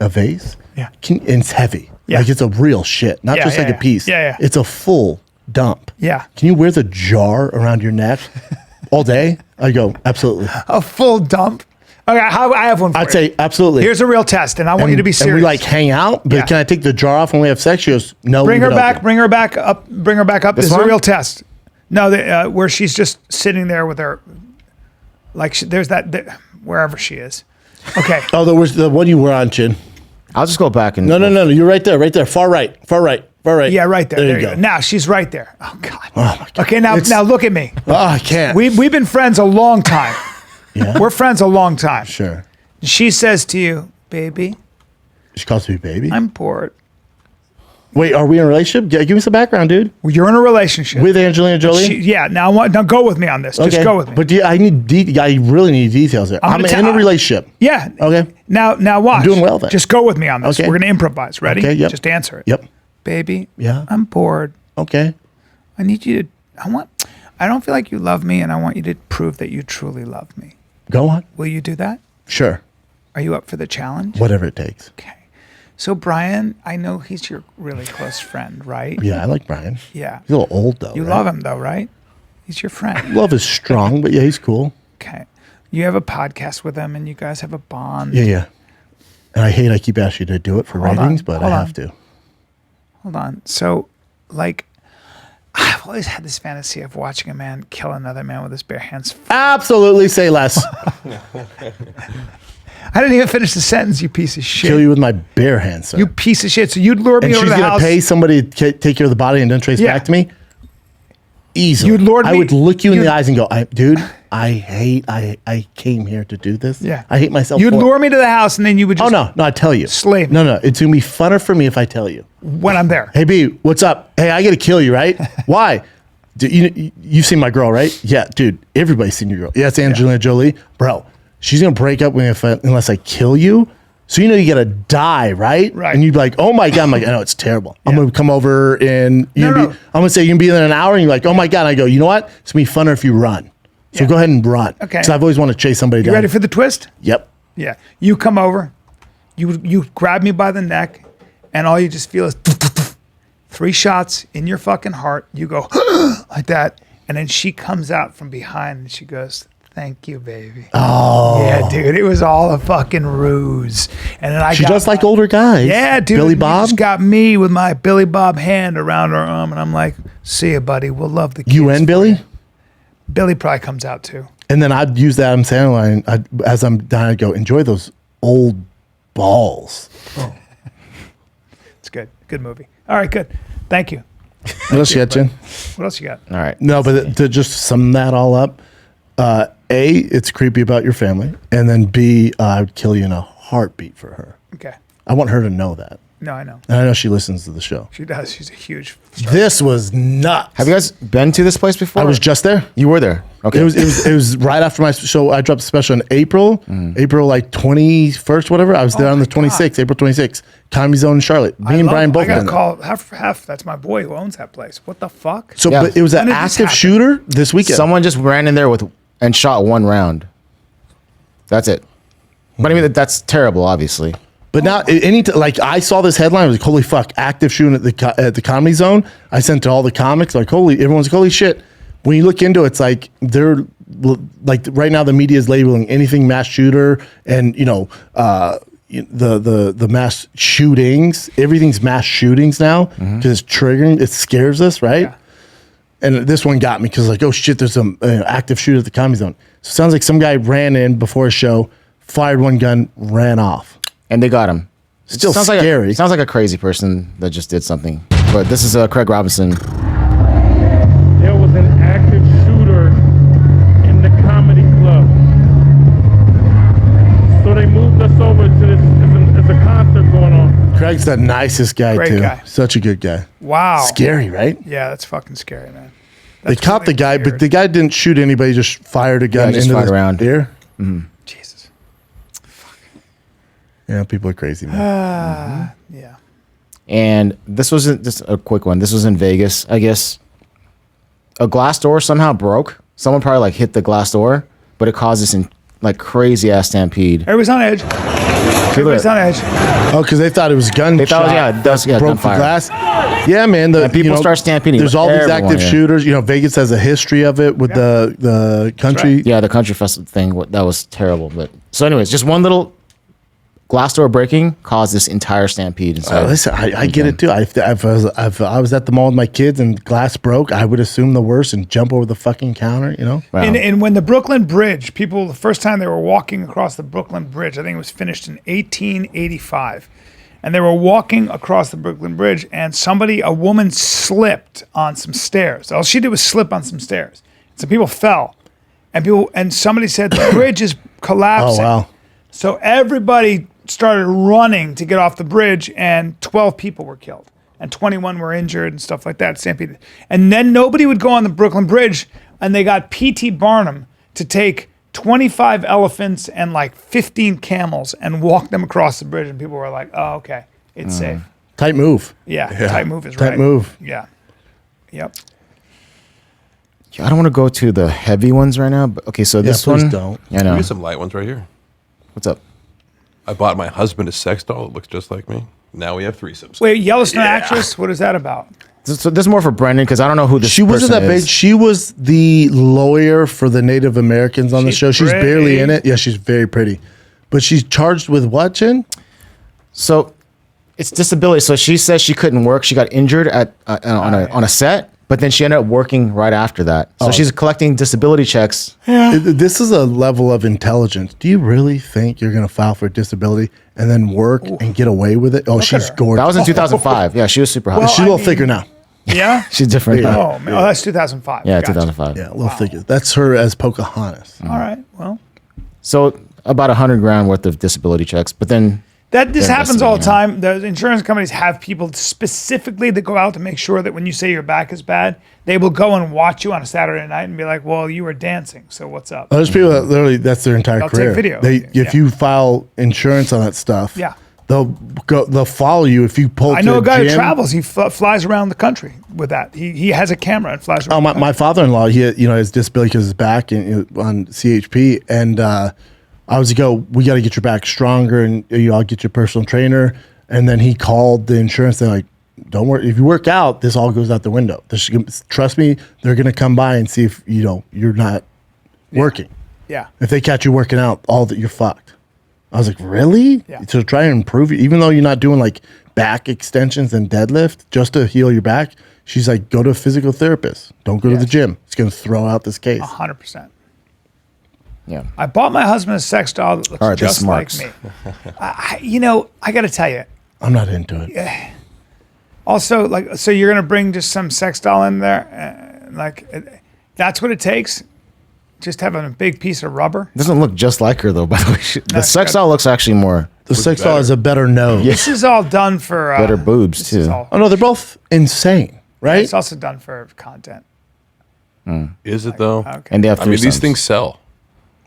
a vase. Yeah. And it's heavy. Yeah. Like it's a real shit, not Yeah, just yeah, like yeah. a piece. Yeah, yeah. It's a full dump. Yeah. Can you wear the jar around your neck all day? I go, absolutely. A full dump. Okay, I have one for you. I'd say absolutely. Here's a real test, and I want you to be serious. And we like hang out, but Yeah. can I take the jar off when we have sex? She goes, no. Bring leave her it back. open. Bring her back up. Bring her back up. This is a one? real test. No, where she's just sitting there with her, like there's that wherever she is. Okay. Oh, there was the one you were on, Chin. I'll just go back and No. You're right there. Far right. Yeah, right there. There you go. Now she's right there. Oh God. Oh my God. Okay, now look at me. Oh, I can't. We've been friends a long time. Yeah. We're friends a long time. Sure. She says to you, baby, She calls me baby. I'm bored. Wait, are we in a relationship? Give me some background, dude. Well, you're in a relationship. With Angelina Jolie? Yeah. Now go with me on this. Just go with me. But I really need details there. I'm gonna in tell- a relationship. Yeah. Okay. Now watch. I'm doing well then. Just go with me on this. Okay. We're gonna improvise. Ready? Okay, yep. Just answer it. Yep. Baby. Yeah. I'm bored. Okay. I need you to. I don't feel like you love me, and I want you to prove that you truly love me. Go on. Will you do that? Sure. Are you up for the challenge? Whatever it takes. Okay. So Bryan, I know he's your really close friend, right? Yeah, I like Bryan. Yeah. He's a little old though. You right? love him though, right? He's your friend. Love is strong, but yeah, he's cool. Okay. You have a podcast with him, and you guys have a bond. Yeah. And I keep asking you to do it for Hold on, ratings, but I hold on. have to. Hold on. So, like, I've always had this fantasy of watching a man kill another man with his bare hands. Absolutely say less. I didn't even finish the sentence, you piece of shit. Kill you with my bare hands, sir. You piece of shit. So you'd lure me and over she's to the gonna house. pay somebody to take care of the body and then trace Yeah. back to me? Easily. You'd lure I me- would look you in you'd- the eyes and go, dude, I came here to do this. Yeah. I hate myself You'd for it. lure me to the house, and then you would Oh, just no, I tell you. slave me. No, it's going to be funner for me if I tell you. when I'm there. Hey, B, what's up? Hey, I got to kill you, right? Why? Dude, you've seen my girl, right? Yeah, dude, everybody's seen your girl. Yeah, it's Angelina Jolie. Bro, she's going to break up with me unless I kill you. So you got to die, right? Right. And you'd be like, oh my God. I'm like, I know, it's terrible. I'm going to come over and No. I'm going to say, you can be there in an hour. And you're like, oh my God. And I go, you know what? It's going to be funner if you run. So Yeah. go ahead and run. Okay. So I've always wanted to chase somebody You down. ready for the twist? Yep. Yeah. You come over, you grab me by the neck, and all you just feel is 3 shots in your fucking heart. You go like that, and then she comes out from behind and she goes, "Thank you, baby." Oh. Yeah, dude. It was all a fucking ruse. And then She does like older guys. Yeah, dude. Billy you Bob. just got me with my Billy Bob hand around her arm, and I'm like, "See ya, buddy. We'll love the kids." You and for Billy? ya." Billy probably comes out too. And then I'd use the Adam Sandler line as I'm dying. I'd go, enjoy those old balls. It's good. Good movie. All right, good. Thank you. What else you got, Jen? What else you got? All right. No, but to just sum that all up, A, it's creepy about your family. And then B, I would kill you in a heartbeat for her. Okay. I want her to know that. No, I know. And I know she listens to the show. She does. She's a huge. This was nuts. Have you guys been to this place before? I was just there. You were there. Okay. It was right after my show. I dropped a special in April, April like 21st, whatever. I was there on the 26th, April 26th, Comedy Zone in Charlotte. Me and Bryan both I got been to there. call half. That's my boy who owns that place. What the fuck? So, Yeah. but it was When an did this active happen? shooter this weekend. Someone just ran in there and shot 1 round. That's it. But I mean, that's terrible, obviously. But now, like I saw this headline, I was like, "Holy fuck!" Active shooting at the Comedy Zone. I sent to all the comics, like, everyone's like, "Holy shit!" When you look into it, it's like they're like right now the media is labeling anything mass shooter, and the mass shootings. Everything's mass shootings now because it's triggering. It scares us, right? Yeah. And this one got me because like, oh shit, there's some active shooter at the Comedy Zone. So it sounds like some guy ran in before a show, fired 1 gun, ran off. And they got him. It Still sounds scary. Sounds like a crazy person that just did something. But this is Craig Robinson. There was an active shooter in the comedy club. So they moved us over to this, there's a concert going on. Craig's the nicest guy Great too. guy. Such a good guy. Wow. Scary, right? Yeah, that's fucking scary, man. They caught the guy, but weird. the guy didn't shoot anybody. Just fired a gun just into fired the around. air. Jesus. Yeah, people are crazy, man. Yeah. And this wasn't just a quick one. This was in Vegas, I guess. A glass door somehow broke. Someone probably like hit the glass door, but it caused this like crazy ass stampede. Everybody's on edge. Everybody's on edge. Oh, because they thought it was gunshot. They thought, yeah, broke the gunfire. glass. Yeah, man. And people start stampeding. There's all these Everyone, active shooters. You know, Vegas has a history of it with the country. right. Yeah, the country festival thing, that was terrible. But so, anyways, just one little glass door breaking caused this entire stampede. And so, Listen, I get it too. If I was at the mall with my kids and glass broke, I would assume the worst and jump over the fucking counter. You know. wow. And when the Brooklyn Bridge, people, the first time they were walking across the Brooklyn Bridge, I think it was finished in 1885. And they were walking across the Brooklyn Bridge, and a woman slipped on some stairs. All she did was slip on some stairs. So people fell. And somebody said, the bridge is collapsing. Oh wow. So everybody started running to get off the bridge, and 12 people were killed. And 21 were injured and stuff like that, stampeded. And then nobody would go on the Brooklyn Bridge, and they got P.T. Barnum to take 25 elephants and like 15 camels and walk them across the bridge, and people were like, oh, okay, it's safe. Tight move. Yeah, tight move is right. Tight move. Yeah. Yep. I don't want to go to the heavy ones right now. But okay, so this please one. don't. I know. Here's some light ones right here. What's up? I bought my husband a sex doll. It looks just like me. Now we have threesomes. Wait, Yellowstone actress? What is that about? So this is more for Brendan because I don't know who this She wasn't person that is. big. She was the lawyer for the Native Americans on the She's show. She's barely pretty. in it. Yeah, she's very pretty. But she's charged with what, Jen? So it's disability. So she says she couldn't work. She got injured at on a set, but then she ended up working right after that. So she's collecting disability checks. This is a level of intelligence. Do you really think you're going to file for disability and then work and get away with it? Oh, she's gorgeous. That was in 2005. Yeah, she was super hot. Well, She's a little thicker now. Yeah? She's different. Yeah. Oh, man. Oh, that's 2005. Yeah, Gotcha. 2005. Yeah, a little thicker. That's her as Pocahontas. All right. Well, So about $100,000 worth of disability checks, but then this They're happens all the investigating time. The insurance companies have people specifically that go out to make sure that when you say your back is bad, they will go and watch you on a Saturday night and be like, well, you were dancing, so what's up? There's people that literally, that's their entire They'll take career. video of They, you. if Yeah. you file insurance on that stuff, Yeah. they'll follow you if you pull. I know a guy who travels. He flies around the country with that. He has a camera and flies around. Oh, my father-in-law, he has disability because of his back and on CHP, and I was we got to get your back stronger, and I'll get your personal trainer. And then he called the insurance. They're like, don't worry, if you work out, this all goes out the window. Trust me, they're gonna come by and see if you're not working. Yeah. If they catch you working out, you're fucked. I was like, really? Yeah. So try and improve it, even though you're not doing like back extensions and deadlift just to heal your back. She's like, go to a physical therapist. Don't go to the gym. It's gonna throw out this case. 100%. yeah. I bought my husband a sex doll that looks All right, this just like marks. me. I got to tell you. I'm not into it. Also, so you're gonna bring just some sex doll in there, that's what it takes. Just having a big piece of rubber. Doesn't look just like her though. By the way, the it's sex good. doll looks actually more The sex doll has a better nose. This is all done for better boobs this is too. all- Oh no, they're both insane, right? It's also done for content. Is it though? Okay. And they have I mean, these threesomes. things sell.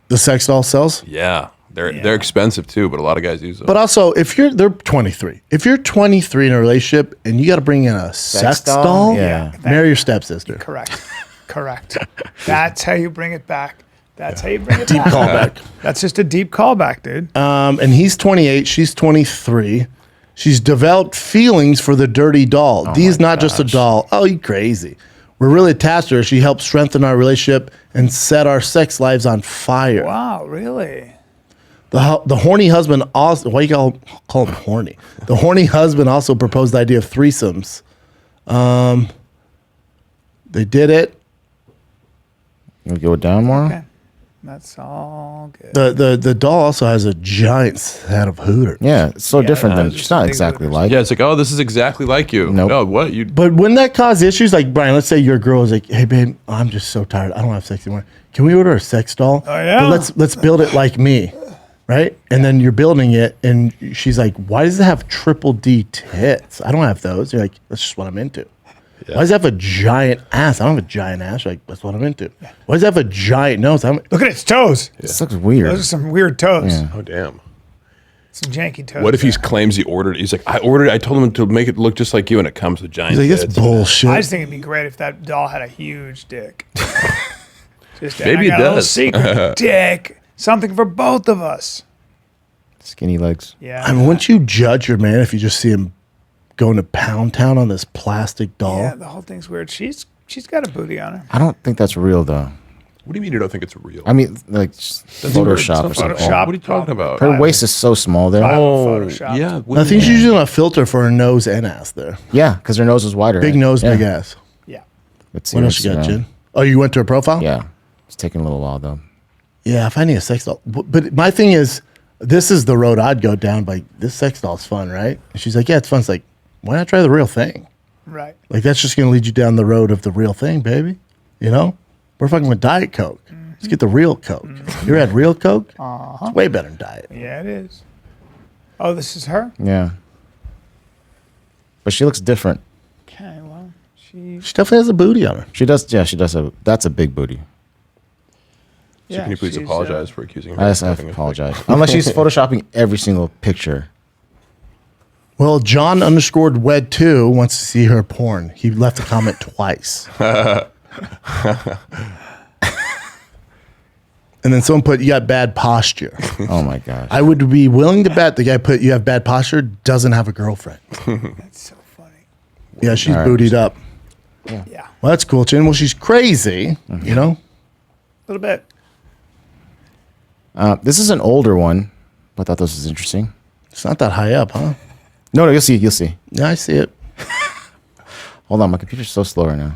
The sex doll sells. Yeah, they're expensive too, but a lot of guys use them. But also, they're 23. If you're 23 in a relationship and you got to bring in a sex doll? doll, Yeah. marry your stepsister. Correct. That's how you bring it back. That's how you bring it Deep back. callback. That's just a deep callback, dude. And he's 28. She's 23. She's developed feelings for the dirty doll. Dee's not just a doll. Oh, you crazy. We're really attached to her. She helped strengthen our relationship and set our sex lives on fire. Wow, really? The horny husband also, why you call him horny? The horny husband also proposed the idea of threesomes. They did it. You go down more. Okay. That's all good. The doll also has a giant set of hooters. Yeah, it's so different than. it's She's not big exactly hooters. like. yeah, it's like, oh, this is exactly like you. Nope. No, what you? But wouldn't that cause issues? Like, Brian, let's say your girl is like, hey, babe, I'm just so tired. I don't have sex anymore. Can we order a sex doll? Oh, yeah? But let's build it like me, right? And then you're building it, and she's like, why does it have triple D tits? I don't have those. You're like, that's just what I'm into. Why does it have a giant ass? I don't have a giant ass. You're like, that's what I'm into. Why does it have a giant nose? Look at its toes. This looks weird. Those are some weird toes. Yeah. Oh damn. Some janky toes. What if he claims he ordered? He's like, I ordered. I told him to make it look just like you, and it comes with giant. He's like, that's tits. bullshit. I just think it'd be great if that doll had a huge dick. Just Maybe I it got a little does. secret dick. Something for both of us. Skinny legs. Yeah. I mean, wouldn't you judge your man if you just see him going to Pound Town on this plastic doll? Yeah, the whole thing's weird. She's got a booty on her. I don't think that's real though. What do you mean you don't think it's real? I mean, like just Photoshop or It's something. Photoshop. What are you talking about? Her waist is so small there. Photoshop. Yeah. I think she's using a filter for her nose and ass there. Yeah, because her nose is wider. Big right? nose, Yeah. big ass. Yeah. Let's see What else what's you got, around. Jen? Oh, you went to her profile? Yeah, it's taking a little while though. Yeah, if I need a sex doll. But my thing is, this is the road I'd go down. Like, this sex doll's fun, right? And she's like, yeah, it's fun. It's like, why not try the real thing? Right. Like, that's just going to lead you down the road of the real thing, baby. You know? We're fucking with Diet Coke. Let's get the real Coke. You ever had real Coke? It's way better than Diet. Yeah, it is. Oh, this is her? Yeah, but she looks different. Okay, well, she... She definitely has a booty on her. She does. Yeah, she does. That's a big booty. So can you please she's, apologize for accusing her? I of just have having to a- apologize. Unless she's photoshopping every single picture. Well, John _ Wed 2 wants to see her porn. He left a comment twice. And then someone put, you got bad posture. Oh my gosh. I would be willing to bet the guy put, you have bad posture, doesn't have a girlfriend. That's so funny. Yeah, she's All right. bootied up. Yeah. Well, that's cool, Chin. Well, she's crazy, you know? A little bit. This is an older one, but I thought this was interesting. It's not that high up, huh? No, you'll see. You'll see. Yeah, I see it. Hold on, my computer's so slow right now.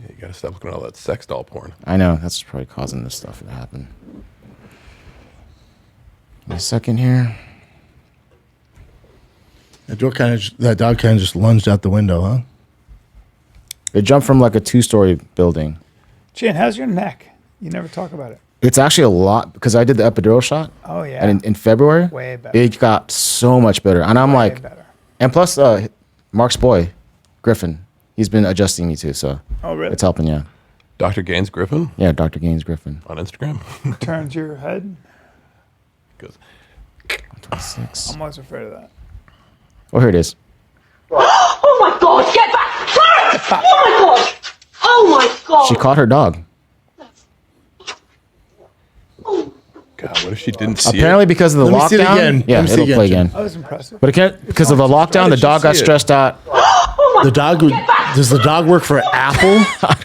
Yeah, you gotta stop looking at all that sex doll porn. I know that's probably causing this stuff to happen. Give me a second here. That dog kind of just lunged out the window, huh? It jumped from like a 2-story building. Jen, how's your neck? You never talk about it. It's actually a lot because I did the epidural shot. Oh, yeah. And in February, Way better. it got so much better. And I'm Way like, better. and plus, Mark's boy, Griffin, he's been adjusting me too, so Oh, really? it's helping. Yeah, Dr. Gaines Griffin yeah, Dr. Gaines Griffin. on Instagram. Turns your head. Goes, 26. I'm always afraid of that. Oh, here it is. Oh my god, get back! Sorry! Oh my god! Oh my god! She caught her dog. God, what if she didn't see Apparently, it? because of the Let me see it lockdown. again. Yeah, Let me see it'll it play again, again. That was impressive. But it can't because of the lockdown. The did dog she got see it? stressed out. The dog, does the dog work for Apple?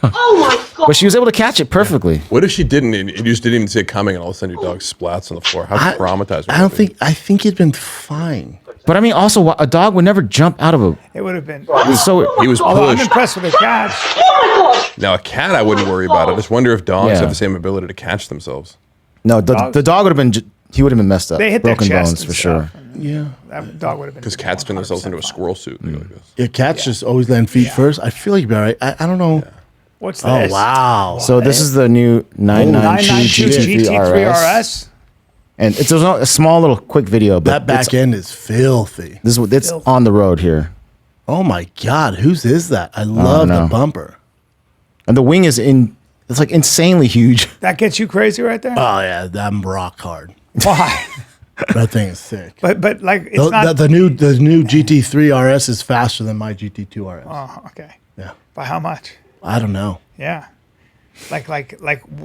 Oh my god! But she was able to catch it perfectly. What if she didn't and you just didn't even see it coming and all of a sudden your dog splats on the floor? How traumatized would I don't that be? think, I think he'd been fine. But I mean, also, a dog would never jump out of a. It would have been. So He was Although I'm pushed. impressed with the catch. Oh my god! Now, a cat, I wouldn't worry about. I just wonder if dogs Yeah. have the same ability to catch themselves. no, the Dog? dog would have been. He would have been messed up. They hit their broken chest bones and for stuff, sure. and Yeah. That dog would have been. Because cats turn themselves into a 100% squirrel suit. And go like this. Yeah, cats just always land feet first. I feel like you'd be all right. I don't know. What's Oh, this? wow. So this is the new 992 992 GT3 RS, GT3 RS. and it's a small little quick video. But That back end is filthy. it's on the road here, Oh my God, whose is that? I love no. the bumper. and the wing is in. It's like insanely huge. That gets you crazy right there. Oh yeah, I'm rock hard. Why? That thing is sick. But like it's not. The new GT3 RS is faster than my GT2 RS. Oh, okay. Yeah, By how much? I don't know. Yeah. Like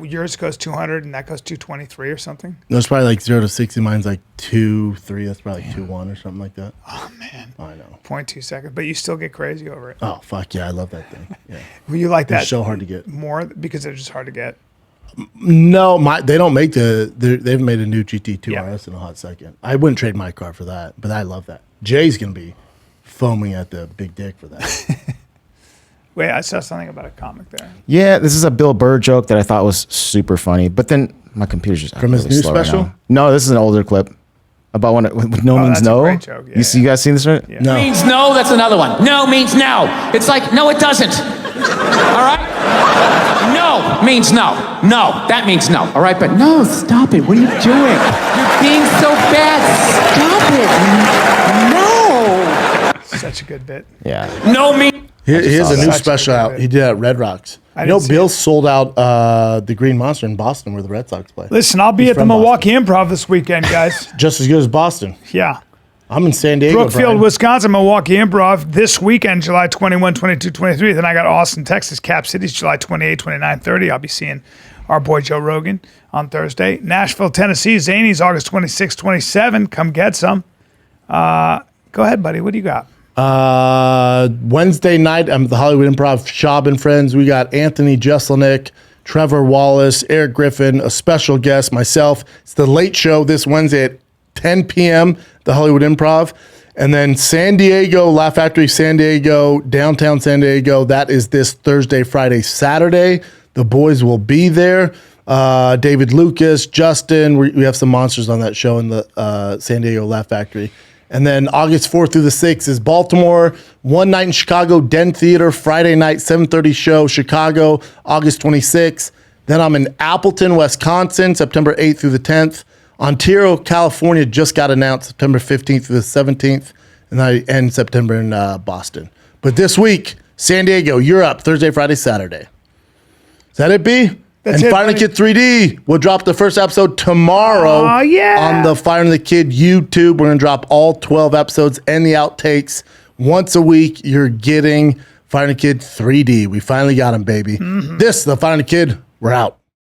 yours goes 200 and that goes 223 or something. No, it's probably like 0 to 60. Mine's like 2.3. That's probably like 2.1 or something like that. Oh man. I know. 0.2 seconds, but you still get crazy over it. Oh fuck yeah, I love that thing. Yeah, Well, you like that it's so hard to get. more because they're just hard to get. No, they don't make they've made a new GT2 Yeah. RS in a hot second. I wouldn't trade my car for that, but I love that. Jay's gonna be foaming at the big dick for that. Wait, I saw something about a comic there. Yeah, this is a Bill Burr joke that I thought was super funny, but then my computer's just From his really new slow right special? now. No, this is an older clip about when with no Oh, means that's a no. great joke. Yeah, You guys seen this? Right? Yeah. No, Means no, that's another one. No means no. It's like, no, it doesn't. All right? No means no. No, that means no. All right, but no, stop it. What are you doing? You're being so bad. Stop it. No. Such a good bit. Yeah. No means. here's saw a new that. special out. He did at Red Rocks. I You know, didn't see Bill it. sold out the Green Monster in Boston, where the Red Sox play. Listen, I'll be He's at the from Milwaukee Improv this weekend, guys. Just as good as Boston. Yeah. I'm in San Diego. Brookfield, Bryan. Wisconsin, Milwaukee Improv this weekend, July 21, 22, 23. Then I got Austin, Texas, Cap Cities, July 28, 29, 30. I'll be seeing our boy Joe Rogan on Thursday. Nashville, Tennessee, Zany's August 26, 27. Come get some. Go ahead, buddy. What do you got? Wednesday night, I'm at the Hollywood Improv, Schaub and Friends. We got Anthony Jeselnik, Trevor Wallace, Eric Griffin, a special guest, myself. It's the late show this Wednesday at 10 p.m., the Hollywood Improv. And then San Diego, Laugh Factory San Diego, downtown San Diego. That is this Thursday, Friday, Saturday. The boys will be there. David Lucas, Justin. We have some monsters on that show in the San Diego Laugh Factory. And then August 4th through the 6th is Baltimore. One night in Chicago, Den Theater. Friday night, 7:30 show, Chicago, August 26th. Then I'm in Appleton, Wisconsin, September 8th through the 10th. Ontario, California just got announced September 15th through the 17th. And I end September in Boston. But this week, San Diego, Europe, Thursday, Friday, Saturday. Is that it, B? That's and it, Fire and the buddy. Kid 3D will drop the first episode tomorrow on the Fire and the Kid YouTube. We're going to drop all 12 episodes and the outtakes. Once a week, you're getting Fire and the Kid 3D. We finally got him, baby. This is the Fire and the Kid. We're out.